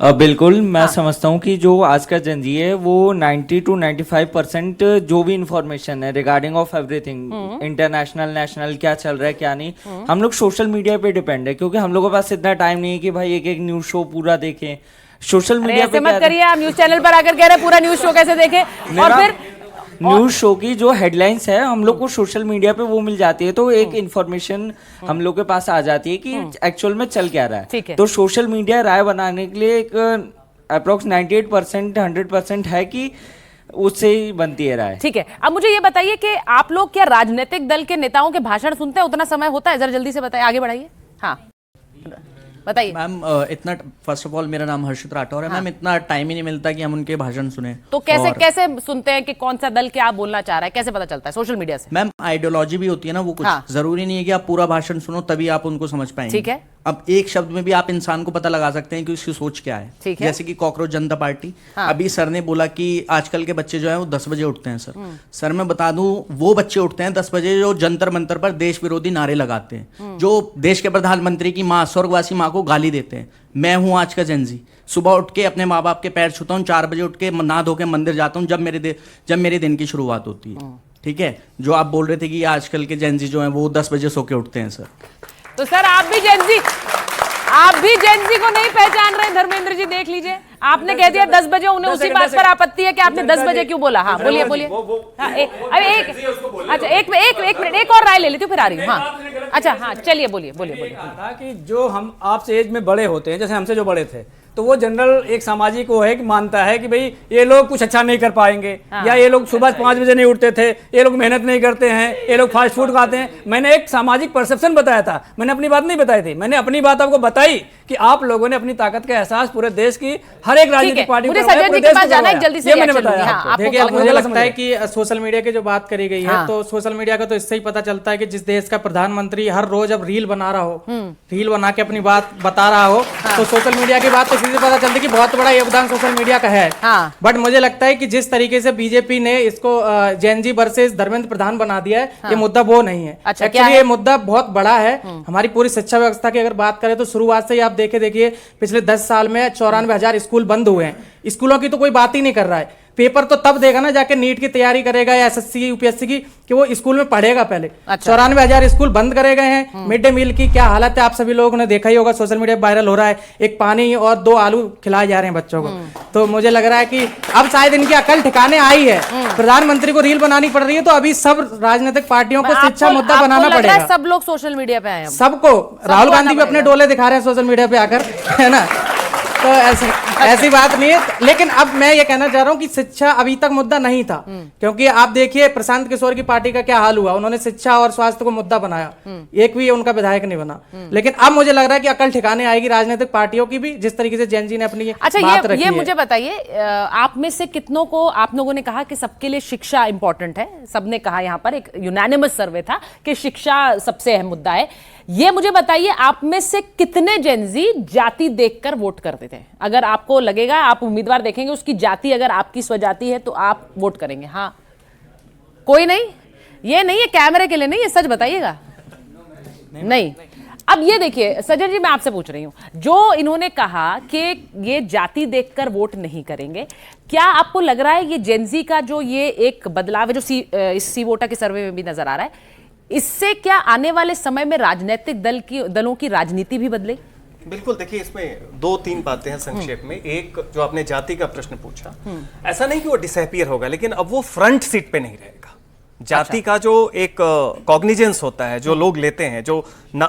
बिल्कुल, मैं समझता हूँ कि जो आज का जनजी है वो 90 to 95% जो भी इंफॉर्मेशन है regarding of everything, international national क्या चल रहा है क्या नहीं, हम लोग सोशल मीडिया पे डिपेंड है, क्योंकि हम लोगों के पास इतना टाइम नहीं है कि भाई एक एक न्यूज शो पूरा देखें। सोशल मीडिया पे मत करिए, आप न्यूज चैनल पर आकर कह रहे हैं पूरा न्यूज शो कैसे देखें, और फिर न्यूज शो की जो हेडलाइंस है हम लोग को सोशल मीडिया पे वो मिल जाती है, तो एक इन्फॉर्मेशन हम लोग के पास आ जाती है कि एक्चुअल में चल क्या रहा है। तो सोशल मीडिया राय बनाने के लिए एक अप्रोक्स 98% 100% है कि उससे ही बनती है राय। ठीक है, अब मुझे ये बताइए कि आप लोग क्या राजनीतिक दल के नेताओं के भाषण सुनते हैं? उतना समय होता है? जरा जल्दी से बताइए, आगे बढ़ाइए। हाँ बताइए मैम। इतना फर्स्ट ऑफ ऑल मेरा नाम हर्षित राठौर है। मैम इतना टाइम ही नहीं मिलता कि हम उनके भाषण सुने। तो कैसे कैसे सुनते हैं कि कौन सा दल क्या बोलना चाह रहा है? कैसे पता चलता है? सोशल मीडिया से? मैम आइडियोलॉजी भी होती है ना, वो कुछ जरूरी नहीं है कि आप पूरा भाषण सुनो तभी आप उनको समझ पाएंगे। ठीक है। अब एक शब्द में भी आप इंसान को पता लगा सकते हैं कि उसकी सोच क्या है। ठीक है। जैसे कि कॉकरोच जनता पार्टी, अभी सर ने बोला कि आजकल के बच्चे जो है वो 10 बजे उठते हैं। सर मैं बता दूं, वो बच्चे उठते हैं 10 बजे जो जंतर मंतर पर देश विरोधी नारे लगाते हैं, जो देश के प्रधानमंत्री की माँ, स्वर्गवासी माँ को गाली देते हैं। मैं हूं आज का जेनजी, सुबह उठ के अपने माँ बाप के पैर छूता हूँ, 4 बजे उठ के नहा धो के मंदिर जाता हूँ जब मेरे दिन की शुरुआत होती है। ठीक है। जो आप बोल रहे थे कि आजकल के जेनजी जो है वो 10 बजे सो के उठते हैं। सर तो सर आप भी जेनजी को नहीं पहचान रहे? धर्मेंद्र जी देख लीजिए, आपने कह दिया 10 बजे, उन्हें उसी बात पर आपत्ति है कि आपने 10 बजे क्यों बोला। हाँ बोलिए बोलिए। अच्छा एक मिनट, एक और राय ले लेती हूँ फिर आ रही हूँ। हाँ अच्छा, हाँ चलिए बोलिए बोलिए। था कि जो हम आपसे एज में बड़े होते हैं, जैसे हमसे जो बड़े थे, तो वो जनरल एक सामाजिक वो है कि मानता है कि भाई ये लोग कुछ अच्छा नहीं कर पाएंगे, या ये लोग सुबह 5 बजे नहीं उठते थे, ये लोग मेहनत नहीं करते हैं, ये लोग फास्ट फूड खाते हैं। मैंने एक सामाजिक परसेप्शन बताया था, मैंने अपनी बात नहीं बताई थी। मैंने अपनी बात आपको बताई कि आप लोगों ने अपनी ताकत का एहसास पूरे देश की हर एक राजनीतिक पार्टी मुझे सज्जन जी के पास जाना है, जल्दी से मैंने बताया। देखिए मुझे लगता है कि सोशल मीडिया की जो बात करी गई है, तो सोशल मीडिया का तो इससे ही पता चलता है कि जिस देश का प्रधानमंत्री हर रोज अब रील बना रहा हो, रील बना के अपनी बात बता रहा हो, तो सोशल मीडिया की बात तो सीधे पता चलती है कि बहुत बड़ा योगदान सोशल मीडिया का है। बट मुझे लगता है कि जिस तरीके से बीजेपी ने इसको जेनजी वर्सेस धर्मेंद्र प्रधान बना दिया है, ये मुद्दा वो नहीं है। एक्चुअली ये मुद्दा बहुत बड़ा है। हमारी पूरी शिक्षा व्यवस्था की अगर बात करें तो शुरुआत से ही आप देखिए पिछले 10 साल में 94,000 स्कूल बंद हुए हैं। स्कूलों की तो कोई बात ही नहीं कर रहा है। पेपर तो तब देगा ना जाके नीट की तैयारी करेगा या एसएससी की, यूपीएससी की, कि वो स्कूल में पढ़ेगा पहले। 94,000 स्कूल बंद करे गए हैं। मिड डे मील की क्या हालत है आप सभी लोगों ने देखा ही होगा, सोशल मीडिया वायरल हो रहा है। एक पानी और 2 आलू खिलाए जा रहे हैं बच्चों को। तो मुझे लग रहा है कि अब शायद इनकी अकल ठिकाने आई है। प्रधानमंत्री को रील बनानी पड़ रही है, तो अभी सब राजनीतिक पार्टियों को शिक्षा मुद्दा बनाना पड़ेगा। सब लोग सोशल मीडिया पे आए हैं सबको। राहुल गांधी भी अपने डोले दिखा रहे हैं सोशल मीडिया पे आकर, है ना। तो ऐसी बात नहीं है। लेकिन अब मैं ये कहना चाह रहा हूँ कि शिक्षा अभी तक मुद्दा नहीं था, क्योंकि आप देखिए प्रशांत किशोर की पार्टी का क्या हाल हुआ। उन्होंने शिक्षा और स्वास्थ्य को मुद्दा बनाया, एक भी उनका विधायक नहीं बना। लेकिन अब मुझे लग रहा है कि अकल ठिकाने आएगी राजनीतिक पार्टियों की भी, जिस तरीके से जैन जी ने अपनी बात रखी है। मुझे बताइए, आप में से कितनों को, आप लोगों ने कहा कि सबके लिए शिक्षा इंपॉर्टेंट है, सबने कहा, यहाँ पर एक यूनानिमस सर्वे था कि शिक्षा सबसे अहम मुद्दा है। ये मुझे बताइए, आप में से कितने जेनजी जाति देखकर वोट करते थे? अगर आपको लगेगा, आप उम्मीदवार देखेंगे उसकी जाति अगर आपकी स्वजाति है तो आप वोट करेंगे? हाँ कोई नहीं? ये नहीं है कैमरे के लिए नहीं, ये सच बताइएगा। नहीं। अब ये देखिए सज्जन जी, मैं आपसे पूछ रही हूं, जो इन्होंने कहा कि ये जाति देखकर वोट नहीं करेंगे, क्या आपको लग रहा है ये जेनजी का जो ये एक बदलाव है जो इस सी वोटा के सर्वे में भी नजर आ रहा है, इससे क्या आने वाले समय में राजनीतिक दलों की राजनीति भी बदलेगी? बिल्कुल। देखिए इसमें 2-3 बातें हैं संक्षेप में। एक, जो आपने जाति का प्रश्न पूछा, ऐसा नहीं कि वो डिसअपीयर होगा, लेकिन अब वो फ्रंट सीट पे नहीं रहेगा। जाति का जो एक कॉग्निजेंस होता है, जो लोग लेते हैं, जो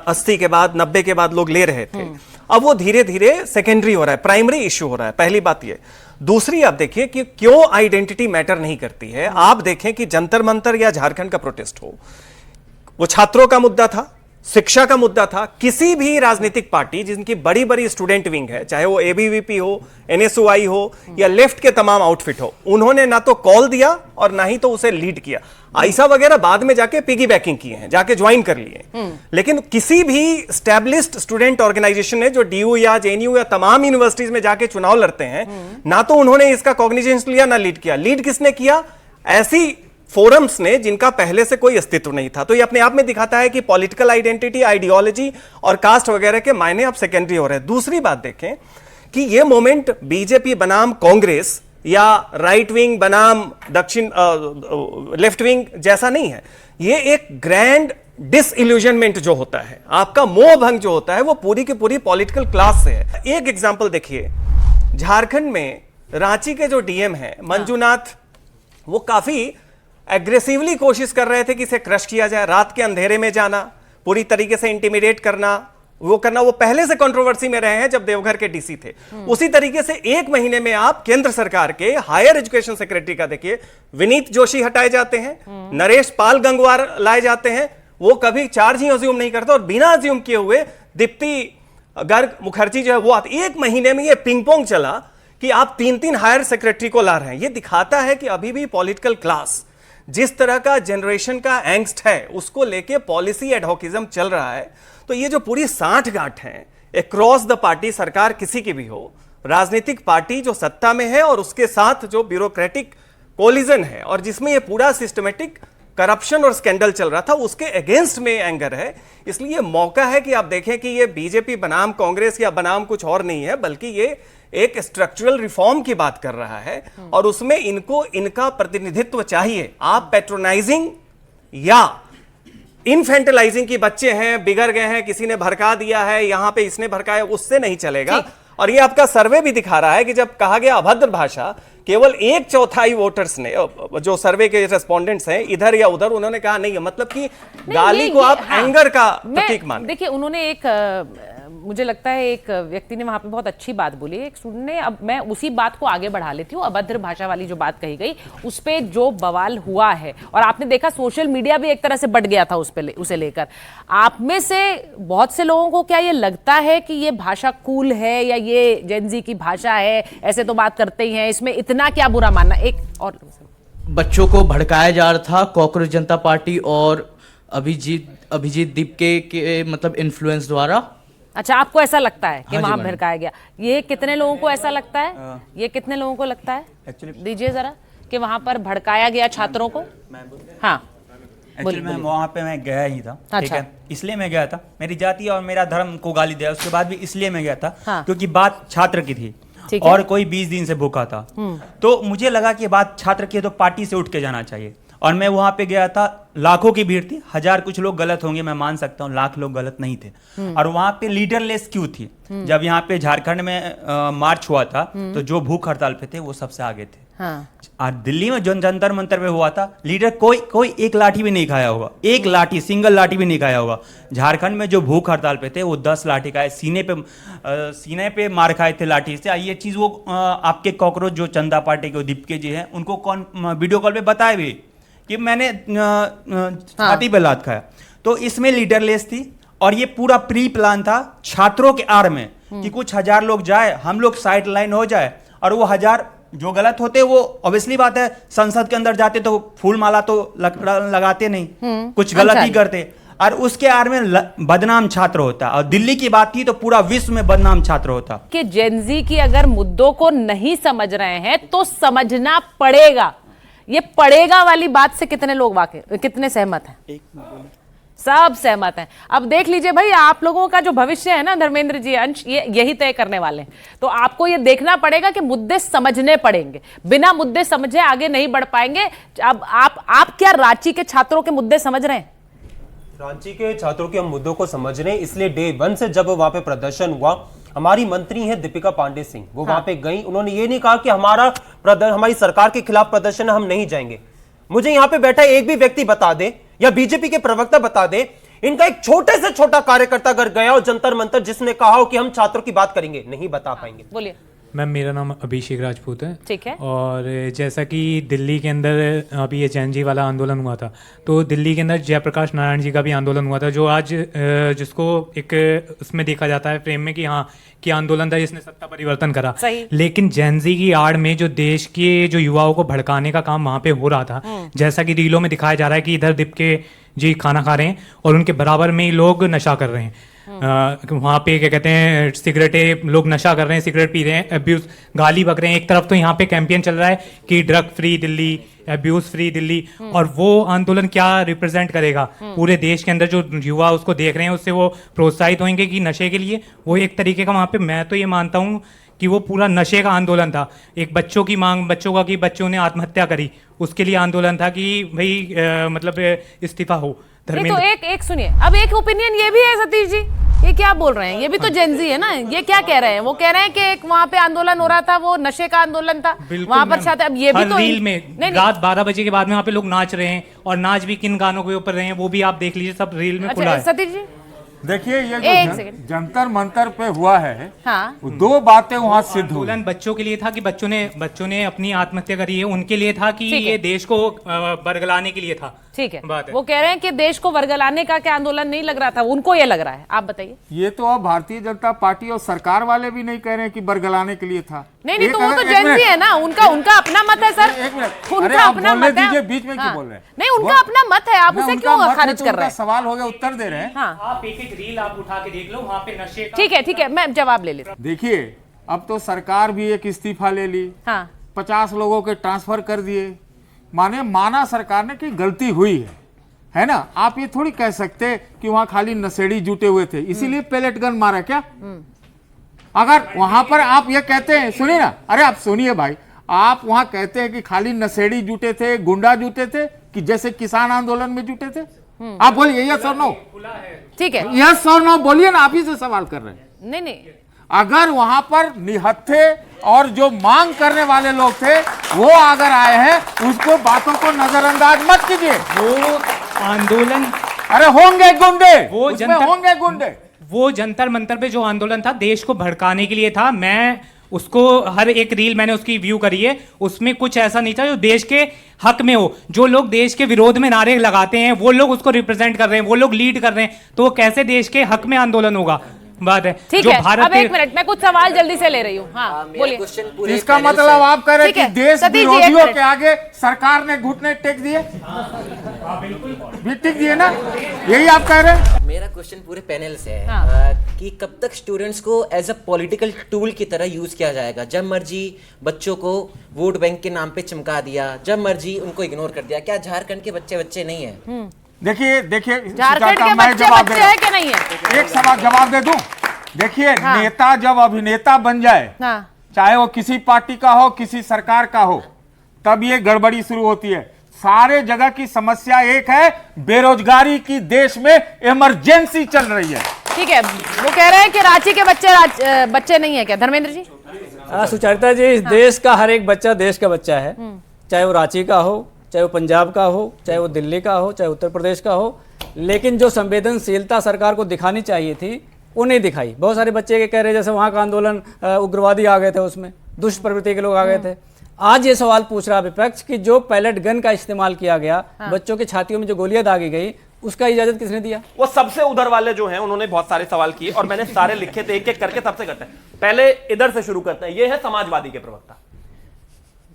80 के बाद 90 के बाद लोग ले रहे थे, अब वो धीरे धीरे सेकेंडरी हो रहा है, प्राइमरी इश्यू हो रहा है। पहली बात ये। दूसरी, आप देखिए कि क्यों आइडेंटिटी मैटर नहीं करती है। आप देखें कि जंतर मंतर या झारखंड का प्रोटेस्ट हो, वो छात्रों का मुद्दा था, शिक्षा का मुद्दा था। किसी भी राजनीतिक पार्टी जिनकी बड़ी बड़ी स्टूडेंट विंग है, चाहे वो एबीवीपी हो, एनएसयूआई हो या लेफ्ट के तमाम आउटफिट हो, उन्होंने ना तो कॉल दिया और ना ही तो उसे लीड किया। आयशा वगैरह बाद में जाके पिगी बैकिंग किए हैं, जाके ज्वाइन कर लिए। लेकिन किसी भी स्टैब्लिश्ड स्टूडेंट ऑर्गेनाइजेशन ने, जो डीयू या जेएनयू या तमाम यूनिवर्सिटीज में जाके चुनाव लड़ते हैं, ना तो उन्होंने इसका कॉग्निजेंस लिया ना लीड किया। लीड किसने किया? ऐसी फोरम्स ने जिनका पहले से कोई अस्तित्व नहीं था। तो ये अपने आप में दिखाता है कि पॉलिटिकल आइडेंटिटी, आइडियोलॉजी और कास्ट वगैरह के मायने अब सेकेंडरी हो रहे हैं। दूसरी बात देखें कि ये मोमेंट बीजेपी बनाम कांग्रेस या राइट विंग बनाम दक्षिण लेफ्ट विंग जैसा नहीं है। ये एक ग्रैंड डिसइल्यूजनमेंट जो होता है, आपका मोह भंग जो होता है, वो पूरी की पूरी पॉलिटिकल क्लास से है। एक एग्जाम्पल देखिए, झारखंड में रांची के जो डीएम है मंजूनाथ, वो काफी एग्रेसिवली कोशिश कर रहे थे कि इसे क्रश किया जाए। रात के अंधेरे में जाना, पूरी तरीके से इंटिमिडेट करना, वो करना, वो पहले से कंट्रोवर्सी में रहे हैं जब देवघर के डीसी थे। उसी तरीके से 1 महीने में आप केंद्र सरकार के हायर एजुकेशन सेक्रेटरी का देखिए, विनीत जोशी हटाए जाते हैं, नरेश पाल गंगवार लाए जाते हैं, वो कभी चार्ज ही अज्यूम नहीं करता, और बिना अज्यूम किए हुए दीप्ति गर्ग मुखर्जी जो है वो आती। 1 महीने में ये पिंग पोंग चला कि आप 3-3 हायर सेक्रेटरी को ला रहे हैं। ये दिखाता है कि अभी भी पॉलिटिकल क्लास, जिस तरह का जनरेशन का एंग्स्ट है, उसको लेके पॉलिसी एडहोकिज्म चल रहा है। तो ये जो पूरी साठ गांठ है अक्रॉस द पार्टी, सरकार किसी की भी हो, राजनीतिक पार्टी जो सत्ता में है और उसके साथ जो ब्यूरोक्रेटिक कोलिजन है, और जिसमें ये पूरा सिस्टमेटिक करप्शन और स्कैंडल चल रहा था, उसके अगेंस्ट में एंगर है। इसलिए मौका है कि आप देखें कि ये बीजेपी बनाम कांग्रेस या बनाम कुछ और नहीं है, बल्कि ये एक स्ट्रक्चरल रिफॉर्म की बात कर रहा है, और उसमें इनको इनका प्रतिनिधित्व चाहिए। आप पैट्रोनाइजिंग या इनफेंटलाइजिंग की बच्चे हैं, बिगड़ गए हैं, किसी ने भड़का दिया है, यहां पे इसने भड़काया, उससे नहीं चलेगा। और ये आपका सर्वे भी दिखा रहा है कि जब कहा गया अभद्र भाषा, केवल 1/4 वोटर्स ने, जो सर्वे के रेस्पोंडेंट्स हैं इधर या उधर, उन्होंने कहा नहीं है, मतलब कि गाली को आप एंगर का प्रतीक मान। देखिए, उन्होंने एक मुझे लगता है एक व्यक्ति ने वहां पे बहुत अच्छी बात बोली, एक सुनने, अब मैं उसी बात को आगे बढ़ा लेती हूँ। अभद्र भाषा वाली जो बात कही गई, उस पे जो बवाल हुआ है, और आपने देखा सोशल मीडिया भी एक तरह से बढ़ गया था उसे लेकर। आप में से बहुत से लोगों को क्या ये लगता है कि ये भाषा कूल है, या ये जेनजी की भाषा है, ऐसे तो बात करते ही हैं, इसमें इतना क्या बुरा मानना? एक और बच्चों को भड़काया जा रहा था कॉकरोच जनता पार्टी और अभिजीत दीपके के मतलब इन्फ्लुएंस द्वारा। अच्छा, आपको ऐसा लगता है कि वहां भड़काया गया? ये कितने लोगों को ऐसा लगता है? ये कितने लोगों को लगता है? दीजिए जरा, कि वहां पर भड़काया गया छात्रों को। हाँ, एक्चुअली मैं वहाँ पे मैं गया ही था, ठीक है, इसलिए मैं गया था। मेरी जाति और मेरा धर्म को गाली दिया, उसके बाद भी इसलिए मैं गया था क्योंकि बात छात्र की थी और कोई 20 दिन से भूखा था। तो मुझे लगा कि बात छात्र की है तो पार्टी से उठ के जाना चाहिए। और मैं वहां पे गया था, लाखों की भीड़ थी, 1000 कुछ लोग गलत होंगे, मैं मान सकता हूँ, लाख लोग गलत नहीं थे। और वहां पे लीडरलेस क्यों थी? जब यहाँ पे झारखंड में मार्च हुआ था, तो जो भूख हड़ताल पे थे वो सबसे आगे थे। और दिल्ली में जो जंतर मंतर पे हुआ था, लीडर कोई एक लाठी भी नहीं खाया होगा, एक लाठी, सिंगल लाठी भी नहीं खाया होगा। झारखंड में जो भूख हड़ताल पे थे वो 10 लाठी खाए, सीने पे मार खाए थे लाठी से। ये चीज वो आपके कॉकरोच जो चंदा पार्टी के दीपके जी हैं, उनको कौन वीडियो कॉल पे बताए भी कि मैंने छाती पे लात खाया। तो इसमें लीडरलेस थी, और ये पूरा प्री प्लान था छात्रों के आड़ में कि कुछ 1000 लोग जाए, हम लोग साइड लाइन हो जाए, और वो 1000 जो गलत होते वो ऑब्वियसली बात है, संसद के अंदर जाते तो फूल माला तो लगाते नहीं, कुछ गलत ही करते, और उसके आड़ में बदनाम छात्र होता। और दिल्ली की बात थी तो पूरा विश्व में बदनाम छात्र होता। कि जेनजी की अगर मुद्दों को नहीं समझ रहे हैं तो समझना पड़ेगा, ये पड़ेगा वाली बात से कितने लोग कितने सहमत हैं? सब सहमत हैं। अब देख लीजिए भाई, आप लोगों का जो भविष्य है ना धर्मेंद्र जी, अंश, ये यही तय करने वाले हैं। तो आपको ये देखना पड़ेगा कि मुद्दे समझने पड़ेंगे, बिना मुद्दे समझे आगे नहीं बढ़ पाएंगे। अब आप क्या रांची के छात्रों के मुद्दे समझ रहे हैं? रांची के छात्रों के हम मुद्दों को समझ रहे हैं, इसलिए डे 1 से जब वहां पे प्रदर्शन हुआ, हमारी मंत्री हैं दीपिका पांडे सिंह, वो वहां पे गई, उन्होंने ये नहीं कहा कि हमारी सरकार के खिलाफ प्रदर्शन है, हम नहीं जाएंगे। मुझे यहां पे बैठा एक भी व्यक्ति बता दे, या बीजेपी के प्रवक्ता बता दे, इनका एक छोटे से छोटा कार्यकर्ता अगर गया हो जंतर मंतर, जिसने कहा हो कि हम छात्रों की बात करेंगे, नहीं बता पाएंगे। बोलिए। मैम, मेरा नाम अभिषेक राजपूत है। ठीक है। और जैसा कि दिल्ली के अंदर अभी ये जेनजी वाला आंदोलन हुआ था, तो दिल्ली के अंदर जयप्रकाश नारायण जी का भी आंदोलन हुआ था, जो आज जिसको एक उसमें देखा जाता है फ्रेम में कि हाँ, कि आंदोलन था जिसने सत्ता परिवर्तन करा। लेकिन जेनजी की आड़ में जो देश के जो युवाओं को भड़काने का काम वहां पे हो रहा था, जैसा कि रीलों में दिखाया जा रहा है कि इधर दीपके जी खाना खा रहे हैं और उनके बराबर में ही लोग नशा कर रहे हैं। वहाँ पे क्या कहते हैं, सिगरेटें, लोग नशा कर रहे हैं, सिगरेट पी रहे हैं, अब्यूज, गाली बक रहे हैं। एक तरफ तो यहाँ पे कैंपेन चल रहा है कि drug free Delhi, abuse free Delhi, और वो आंदोलन क्या रिप्रेजेंट करेगा पूरे देश के अंदर? जो युवा उसको देख रहे हैं, उससे वो प्रोत्साहित होंगे कि नशे के लिए। वो एक तरीके का वहाँ पे, मैं तो ये मानता हूँ कि वो पूरा नशे का आंदोलन था। एक बच्चों की मांग, बच्चों का कि बच्चों ने आत्महत्या करी, उसके लिए आंदोलन था कि भाई मतलब इस्तीफा हो। तो एक सुनिए, अब एक ओपिनियन ये भी है सतीश जी, ये क्या बोल रहे हैं? ये भी तो जेनजी है ना, ये क्या कह रहे हैं? वो कह रहे हैं कि एक वहाँ पे आंदोलन हो रहा था, वो नशे का आंदोलन था, वहाँ पर छात्र। अब ये भी तो रील में रात 12 बजे के बाद में वहाँ पे लोग नाच रहे हैं, और नाच भी किन गानों के ऊपर रहे हैं वो भी आप देख लीजिए, सब रील में खुला है। सतीश जी, देखिए ये एक जो सेकंड। जंतर मंतर पे हुआ है, हाँ वो दो बातें वहां सिद्ध हुई। आंदोलन बच्चों के लिए था कि बच्चों ने अपनी आत्महत्या करी है, उनके लिए था कि ठीक है। ये देश को बरगलाने के लिए था। ठीक है, बात है। वो कह रहे हैं कि देश को वर्गलाने का क्या आंदोलन नहीं लग रहा था, उनको ये लग रहा है। आप बताइए। ये तो अब भारतीय जनता पार्टी और सरकार वाले भी नहीं कह रहे हैं कि बरगलाने के लिए था। नहीं तो वो तो जेंजी है ना, उनका अपना मत है सर। एक मिनट, अरे उनका आप अपना बोलने मत है। दीजिए, बीच में क्यों हाँ। बोल रहे हैं? नहीं, उनका अपना मत है, आप ना, उसे उनका क्यों मत है खारिज तो कर उनका रहे हैं? सवाल हो गया, उत्तर दे रहे हैं। हाँ आप एक रील आप उठा के देख लो, वहाँ पे नशे का ठीक है, मैं जवाब ले लेता हूं। देखिए, अब तो सरकार भी एक इस्तीफा ले ली, हाँ 50 लोगों के ट्रांसफर कर दिए। माना सरकार ने कि गलती हुई है ना। आप ये थोड़ी कह सकते कि वहां खाली नशेड़ी जुटे हुए थे इसीलिए पेलेट गन मारा क्या? अगर वहां पर आप ये कहते हैं, सुनिए ना, अरे आप सुनिए भाई, आप वहां कहते हैं कि खाली नशेड़ी जुटे थे, गुंडा जुटे थे, कि जैसे किसान आंदोलन में जुटे थे, आप बोलिए यस और नो। ठीक है, यस और नो बोलिए ना, आप ही से सवाल कर रहे हैं। नहीं अगर वहां पर निहत्थे और जो मांग करने वाले लोग थे वो अगर आए हैं, उसको बातों को नजरअंदाज मत कीजिए। वो आंदोलन, अरे होंगे गुंडे, वो उसमें होंगे गुंडे। वो जंतर मंतर पे जो आंदोलन था देश को भड़काने के लिए था। मैं उसको हर एक रील मैंने उसकी व्यू करी है, उसमें कुछ ऐसा नहीं था जो देश के हक में हो। जो लोग देश के विरोध में नारे लगाते हैं वो लोग उसको रिप्रेजेंट कर रहे हैं, वो लोग लीड कर रहे हैं, तो वो कैसे देश के हक में आंदोलन होगा? बात है। ठीक जो है, भारत अब एक मिनट, मैं कुछ सवाल जल्दी से ले रही हूँ। हाँ बोलिए। इसका मतलब आप कह रहे हैं ठीक कि है, देश सतीश जी, एक विरोधियों मिनट। के आगे सरकार ने घुटने टेक दिए, भी टेक दिए ना, यही आप कह रहे हैं? मेरा क्वेश्चन पूरे पैनल से है हाँ। कि कब तक स्टूडेंट्स को एज अ पॉलिटिकल टूल की तरह यूज किया जाएगा? जब मर्जी बच्चों को वोट बैंक के नाम पे चमका दिया, जब मर्जी उनको इग्नोर कर दिया। क्या झारखंड के बच्चे नहीं है? देखिए झारखंड सुजाता, के मैं जवाब दे बच्चे रहा है हूं। कि नहीं है? एक सवाल जवाब दे दूं। देखिए, हाँ। नेता जब अभिनेता बन जाए, हाँ चाहे वो किसी पार्टी का हो, किसी सरकार का हो, तब ये गड़बड़ी शुरू होती है। सारे जगह की समस्या एक है, बेरोजगारी की देश में इमरजेंसी चल रही है। ठीक है, वो कह रहे हैं कि रांची के बच्चे नहीं है क्या? धर्मेंद्र जी। सुचरिता जी, इस देश का हर एक बच्चा देश का बच्चा है, चाहे वो रांची का हो, चाहे वो पंजाब का हो, चाहे वो दिल्ली का हो, चाहे उत्तर प्रदेश का हो। लेकिन जो संवेदनशीलता सरकार को दिखानी चाहिए थी वो नहीं दिखाई। बहुत सारे बच्चे के कह रहे जैसे वहाँ का आंदोलन उग्रवादी आ गए थे, उसमें दुष्ट प्रवृत्ति के लोग आ गए थे। आज ये सवाल पूछ रहा विपक्ष कि जो पैलेट गन का इस्तेमाल किया गया, बच्चों के छातियों में जो गोलियां दागी गई, उसका इजाजत किसने दिया? वो सबसे उधर वाले जो हैं उन्होंने बहुत सारे सवाल किए और मैंने सारे लिखे थे, एक एक करके सबसे करते हैं। पहले इधर से शुरू करते हैं। ये है समाजवादी के प्रवक्ता।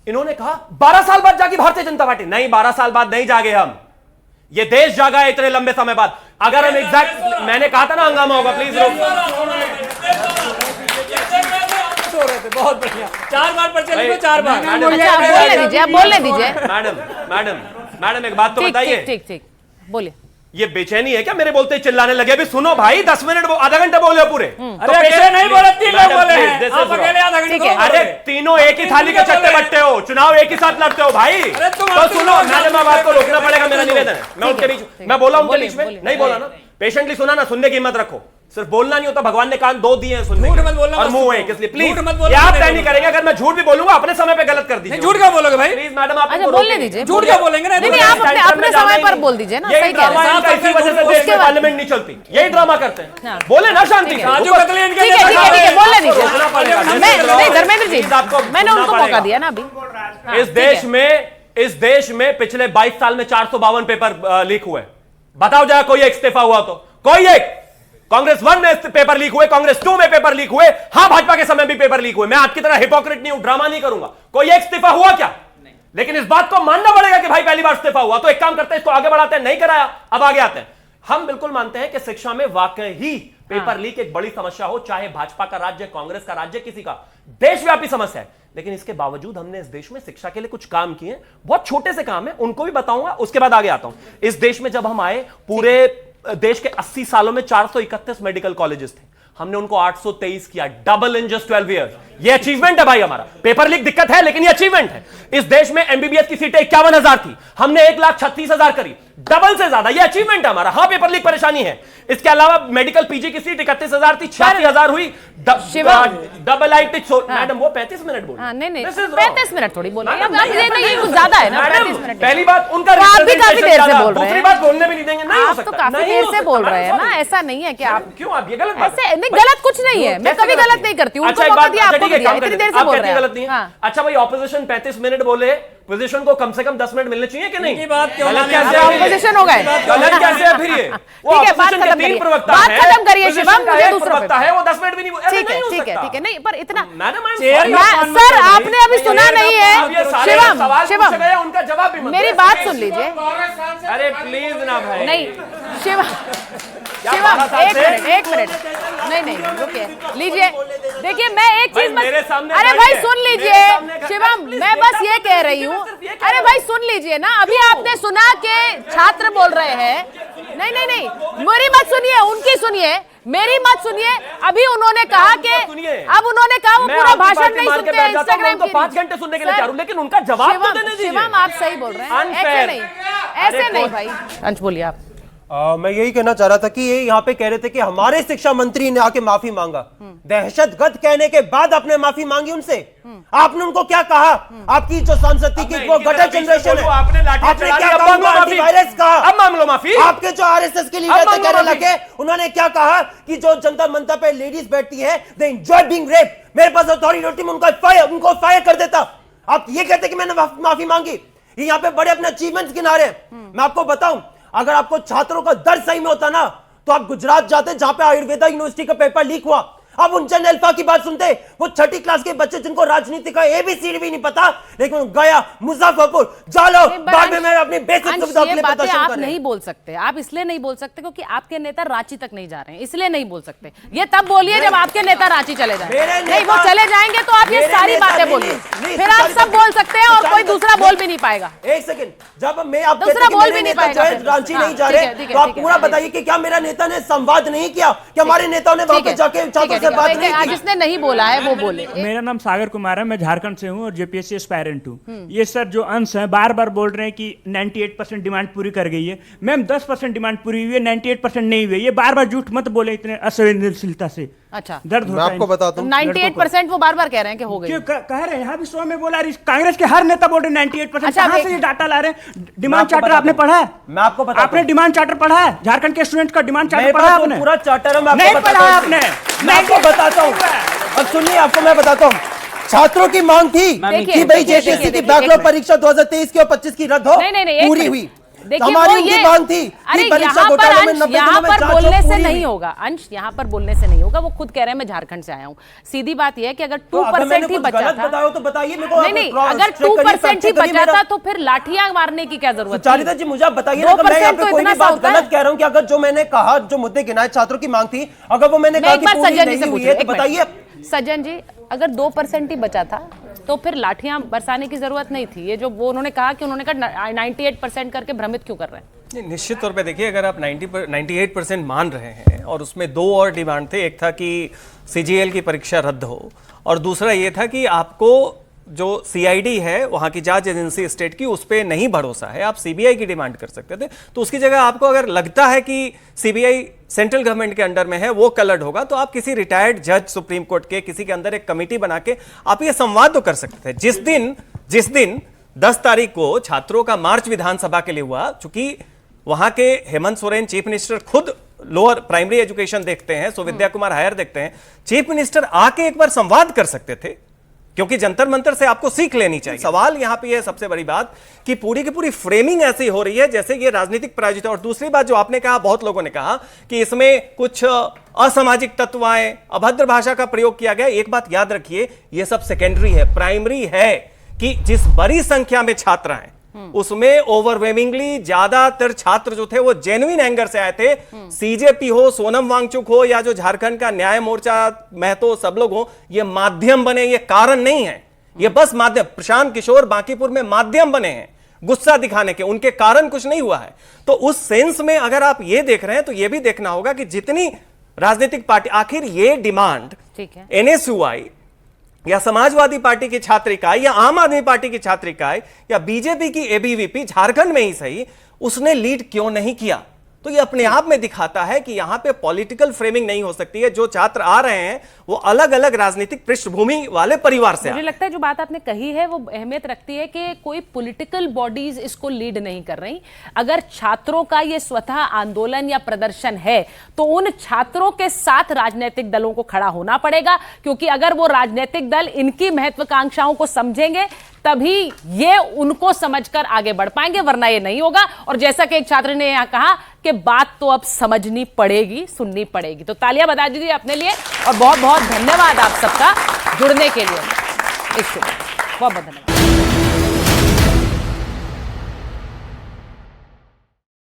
इन्होंने कहा 12 साल बाद जागी भारतीय जनता पार्टी। नहीं, 12 साल बाद नहीं जागे हम, ये देश जागा है इतने लंबे समय बाद। अगर हम एग्जैक्ट, मैंने कहा था ना हंगामा होगा, प्लीज बहुत बढ़िया, 4 बार पर चले, 4 बार। बोलने दीजिए। मैडम एक बात तो बताइए। ठीक बोलिए। ये बेचैनी है क्या मेरे बोलते ही चिल्लाने लगे? अभी सुनो भाई, 10 मिनट आधा घंटा बोले हो पूरे। अरे अकेले नहीं बोले, 3 लोग बोले हैं, आप अकेले आधा घंटा। अरे तीनों एक ही थाली के चट्टे बट्टे हो, चुनाव एक ही साथ लड़ते हो भाई। तो सुनो, मैडम बात को रोकना पड़ेगा, मेरा निवेदन है। मैं उनके बीच मैं बोला, उनके बीच में नहीं बोला ना। पेशेंटली सुना ना, सुनने की हिम्मत रखो। सिर्फ बोलना नहीं होता, भगवान ने कान 2 दिए हैं सुनने के, और मुंह एक, इसलिए प्लीज ये आप तय नहीं करेंगे। अगर मैं झूठ भी बोलूंगा अपने समय पे गलत कर दीजिए। झूठ क्या बोलोगे भाई? प्लीज मैडम, आप अच्छा बोलने दीजिए। झूठ क्या बोलेंगे? नहीं, आप अपने समय पर बोल दीजिए ना। सही कह रहे हैं। इसी वजह से देश में पार्लियामेंट नहीं चलती, यही ड्रामा करते हैं। बोले ना शांति से। ठीक है, बोलने दीजिए। नहीं धर्मेंद्र जी, मैंने उनको मौका दिया ना अभी। इस देश में पिछले 22 साल में 452 पेपर लीक हुए। बताओ जरा, कोई एक इस्तीफा हुआ तो? कोई एक? कांग्रेस 1 में पेपर लीक हुए, कांग्रेस 2 में पेपर लीक हुए, हाँ भाजपा के समय भी पेपर लीक हुए। मैं आपकी तरह हिपोक्रेट नहीं हूं, ड्रामा नहीं करूंगा। कोई एक इस्तीफा हुआ क्या? लेकिन इस बात को मानना पड़ेगा कि भाई पहली बार इस्तीफा हुआ, तो एक काम करते हैं, इसको आगे बढ़ाते हैं। नहीं कराया, अब आगे आते हैं। हम बिल्कुल मानते हैं कि शिक्षा में वाकई ही पेपर लीक एक बड़ी समस्या हो, चाहे भाजपा का राज्य, कांग्रेस का राज्य, किसी का, देशव्यापी समस्या है। लेकिन इसके बावजूद हमने इस देश में शिक्षा के लिए कुछ काम किए, बहुत छोटे से काम है, उनको भी बताऊंगा, उसके बाद आगे आता हूं। इस देश में जब हम आए, पूरे देश के 80 सालों में 431 मेडिकल कॉलेजेस थे, हमने उनको 823 किया, डबल इन जस्ट 12 ईयर्स। ये अचीवमेंट है भाई हमारा। पेपर लीक दिक्कत है लेकिन ये अचीवमेंट है। इस देश में एमबीबीएस की सीटें 51,000 थी, हमने 1,36,000 करी, डबल से ज्यादा। ये अचीवमेंट है हमारा। हाँ पेपर लीक परेशानी है। इसके अलावा मेडिकल पीजी की सीट 31,000 थी, 86,000 हुई। डबल आईटी मैडम वो 35 मिनट बोल, नहीं नहीं 35 मिनट थोड़ी बोल रहे हैं, ये कुछ ज्यादा है ना 35 मिनट। पहली बात उनका आप भी काफी देर से बोल रहे हैं, दूसरी बात बोलने भी नहीं देंगे। नहीं हो आप सकता, तो काफी देर से बोल रहे हैं ना, ऐसा नहीं है कि आप क्यों आप ये गलत बात ऐसे नहीं, गलत कुछ नहीं है, मैं कभी गलत नहीं करती हूँ। उनको मौका दिया, आपको दिया, इतनी देर से बोल रहे हैं। गलत नहीं है। अच्छा भाई ऑपोजिशन 35 मिनट बोले, पोजीशन को कम से कम 10 मिनट मिलने चाहिए कि नहीं? गलत कैसे है? ऑपोजिशन हो गए, गलत कैसे है फिर ये? वो ठीक है, बात ऑपोजिशन के खत्म 3 करिए, प्रवक्ता बात हैं, खत्म करिए शिवम, पोजीशन का मुझे एक दूसरा प्रवक्ता है, वो 10 मिनट भी नहीं। ठीक है ठीक है ठीक है, नहीं पर इतना मैडम सर आपने अभी सुना नहीं है। शिवम शिवम उनका जवाब भी मेरी बात सुन लीजिए। अरे प्लीज ना भाई, नहीं शिवम शिवम एक मिनट नहीं नहीं रुकिए, लीजिए देखिए मैं एक चीज अरे भाई सुन लीजिए शिवम, मैं बस ये कह रही हूँ, अरे भाई सुन लीजिए ना, अभी आपने सुना कि छात्र बोल रहे हैं। नहीं नहीं नहीं मेरी मत सुनिए, उनकी सुनिए, मेरी मत सुनिए। अभी उन्होंने कहा कि अब उन्होंने कहा वो पूरा भाषण नहीं सुनते हैं इंस्टाग्राम की। 5 घंटे सुनने के लिए चाह रहा हूं, लेकिन उनका जवाब तो देने दीजिए। शिवम आप सही बोल रहे हैं, ऐसे नहीं ऐसे नहीं भाई। अंश बोलिए आप। मैं यही कहना चाह रहा था कि ये यहाँ पे कह रहे थे कि हमारे शिक्षा मंत्री ने आके माफी मांगा, दहशतगर्द कहने के बाद आपने माफी मांगी उनसे। आपने उनको क्या कहा? आपकी जो सांसद की वो गटर जनरेशन है, आपने क्या कहा? एंटीवायरस कहा। अब मांग लो माफी। आपके जो आरएसएस के लीडर थे कहने लगे, उन्होंने क्या कहा कि जो जंतर मंतर पे लेडीज बैठती है दे एंजॉय बीइंग रेप। मेरे पास अथॉरिटी होती, मैं उनको फायर कर देता। आप ये कहते कि मैंने माफी मांगी? यहाँ पे बड़े अपने अचीवमेंट्स गिना रहे हैं। मैं आपको बताऊं, अगर आपको छात्रों का दर्द सही में होता ना तो आप गुजरात जाते जहां पे आयुर्वेदा यूनिवर्सिटी का पेपर लीक हुआ। अब उज्जैन अल्फा की बात सुनते, वो 6ठी क्लास के बच्चे जिनको राजनीति का एबीसीडी भी नहीं पता, लेकिन गया मुजफ्फरपुर जालो बाद में मैं अपनी बेसिक सुविधाओं के लिए प्रदर्शन आप कर रहे नहीं बोल सकते। आप इसलिए नहीं बोल सकते क्योंकि आपके नेता रांची तक नहीं जा रहे हैं, इसलिए नहीं बोल सकते। ये तब बोलिए जब आपके नेता रांची चले जाएंगे। नहीं वो चले जाएंगे तो आप ये सारी बातें बोलिए, फिर आप सब बोल सकते हैं और कोई दूसरा बोल भी नहीं पाएगा। एक सेकंड, जब मैं आप दूसरा बोल भी नहीं पाएगा, रांची नहीं जा रहे तो आप पूरा बताइए कि क्या मेरा नेता ने संवाद नहीं किया? क्या हमारे नेताओं ने वहां पे जाके छात्रों से बात नहीं की? जिसने नहीं बोला है वो बोले। मेरा नाम सागर कुमार है, मैं झारखंड से हूँ और जेपीएससी एस्पायरेंट हूँ। ये सर जो अंश है बार बार बोल रहे हैं कि 98% डिमांड पूरी कर गई है। मैम 10% डिमांड पूरी हुई है, 98% नहीं हुई है। ये बार बार झूठ मत बोले इतने असंवेदनशीलता से। अच्छा दर्द होता है। मैं आपको बताता हूं 98% वो बार बार कह रहे हैं कि हो गई। कह रहे हैं यहाँ भी 100 में बोला, कांग्रेस के हर नेता बोल रहे 98%। कहां से ये डाटा ला रहे हैं? डिमांड चार्टर आपने पढ़ा है? मैं आपको बताता हूं। आपने डिमांड चार्टर पढ़ा है? झारखंड के स्टूडेंट का डिमांड चार्टर पढ़ा है आपने? पूरा चार्टर मैं नहीं पढ़ा आपने। मैं आपको बताता हूं, अब सुनिए आपको मैं बताता हूं। छात्रों की मांग थी कि भाई जेपीएससी की बैकलॉग परीक्षा 2023 की और 25 की रद्द हो, पूरी हुई। हमारी उनकी मांग थी कि परीक्षा घोटाले में 90 यहाँ दिनों में पर जांच बोलने से पूरी नहीं हुई। होगा अंश, यहाँ पर बोलने से नहीं होगा। वो खुद कह रहे हैं मैं झारखंड से आया हूँ। सीधी बात यह है कि अगर 2% ही बचा था, बताओ तो बताइए मेरे को। नहीं अगर 2% ही बचा था तो फिर लाठियां मारने की क्या जरूरत? चारिता जी मुझे आप बताइए ना, मैं यहाँ पे कोई भी बात गलत कह रहा हूँ कि अगर जो मैंने कहा, जो मुद्दे गिनाए छात्रों की मांग थी, अगर वो मैंने कहा कि पूरी नहीं हुई है तो बताइए। सज्जन जी अगर 2% ही बचा था तो फिर लाठियां बरसाने की जरूरत नहीं थी। ये जो वो उन्होंने कहा कि उन्होंने कहा 98% करके भ्रमित क्यों कर रहे हैं? निश्चित तौर पे देखिए, अगर आप 98% मान रहे हैं और उसमें 2 और डिमांड थे, एक था कि सीजीएल की परीक्षा रद्द हो और दूसरा ये था कि आपको जो सीआईडी है वहाँ की जांच एजेंसी स्टेट की, उस पर नहीं भरोसा है, आप सीबीआई की डिमांड कर सकते थे। तो उसकी जगह आपको अगर लगता है कि सीबीआई सेंट्रल गवर्नमेंट के अंडर में है, वो कलर्ड होगा, तो आप किसी रिटायर्ड जज सुप्रीम कोर्ट के किसी के अंदर एक कमेटी बना के आप ये संवाद तो कर सकते थे। जिस दिन 10 तारीख को छात्रों का मार्च विधानसभा के लिए हुआ, चूंकि वहां के हेमंत सोरेन चीफ मिनिस्टर खुद लोअर प्राइमरी एजुकेशन देखते हैं, सुविद्या कुमार हायर देखते हैं, चीफ मिनिस्टर आके एक बार संवाद कर सकते थे, क्योंकि जंतर मंतर से आपको सीख लेनी चाहिए। सवाल यहां पे है सबसे बड़ी बात कि पूरी की पूरी फ्रेमिंग ऐसी हो रही है जैसे ये राजनीतिक प्रायोजित है। और दूसरी बात जो आपने कहा, बहुत लोगों ने कहा कि इसमें कुछ असामाजिक तत्व आए, अभद्र भाषा का प्रयोग किया गया। एक बात याद रखिए, ये सब सेकेंडरी है। प्राइमरी है कि जिस बड़ी संख्या में छात्र हैं उसमें ओवरवेमिंगली ज्यादातर छात्र जो थे वो जेन्युइन एंगर से आए थे। सीजेपी हो, सोनम वांगचुक हो, या जो झारखंड का न्याय मोर्चा महतो, सब लोग हो, ये माध्यम बने, ये कारण नहीं है। ये बस माध्यम, प्रशांत किशोर बांकीपुर में माध्यम बने हैं गुस्सा दिखाने के, उनके कारण कुछ नहीं हुआ है। तो उस सेंस में अगर आप ये देख रहे हैं तो ये भी देखना होगा कि जितनी राजनीतिक पार्टी, आखिर ये डिमांड एनएसयूआई या समाजवादी पार्टी की छात्र इकाई या आम आदमी पार्टी की छात्र इकाई या बीजेपी की एबीवीपी झारखंड में ही सही, उसने लीड क्यों नहीं किया? तो ये अपने आप में दिखाता है कि यहां पे पॉलिटिकल फ्रेमिंग नहीं हो सकती है। जो छात्र आ रहे हैं वो अलग अलग राजनीतिक पृष्ठभूमि वाले परिवार से। मुझे लगता है जो बात आपने कही है वो अहमियत रखती है कि कोई पॉलिटिकल बॉडीज इसको लीड नहीं कर रही। अगर छात्रों का ये स्वतः आंदोलन या प्रदर्शन है तो उन छात्रों के साथ राजनीतिक दलों को खड़ा होना पड़ेगा, क्योंकि अगर वो राजनीतिक दल इनकी महत्वाकांक्षाओं को समझेंगे तभी ये उनको समझकर आगे बढ़ पाएंगे, वरना ये नहीं होगा। और जैसा कि एक छात्र ने यहां कहा कि बात तो अब समझनी पड़ेगी, सुननी पड़ेगी। तो तालियां बजा दीजिए अपने लिए और बहुत बहुत धन्यवाद आप सबका जुड़ने के लिए इस शो में। बहुत बहुत धन्यवाद।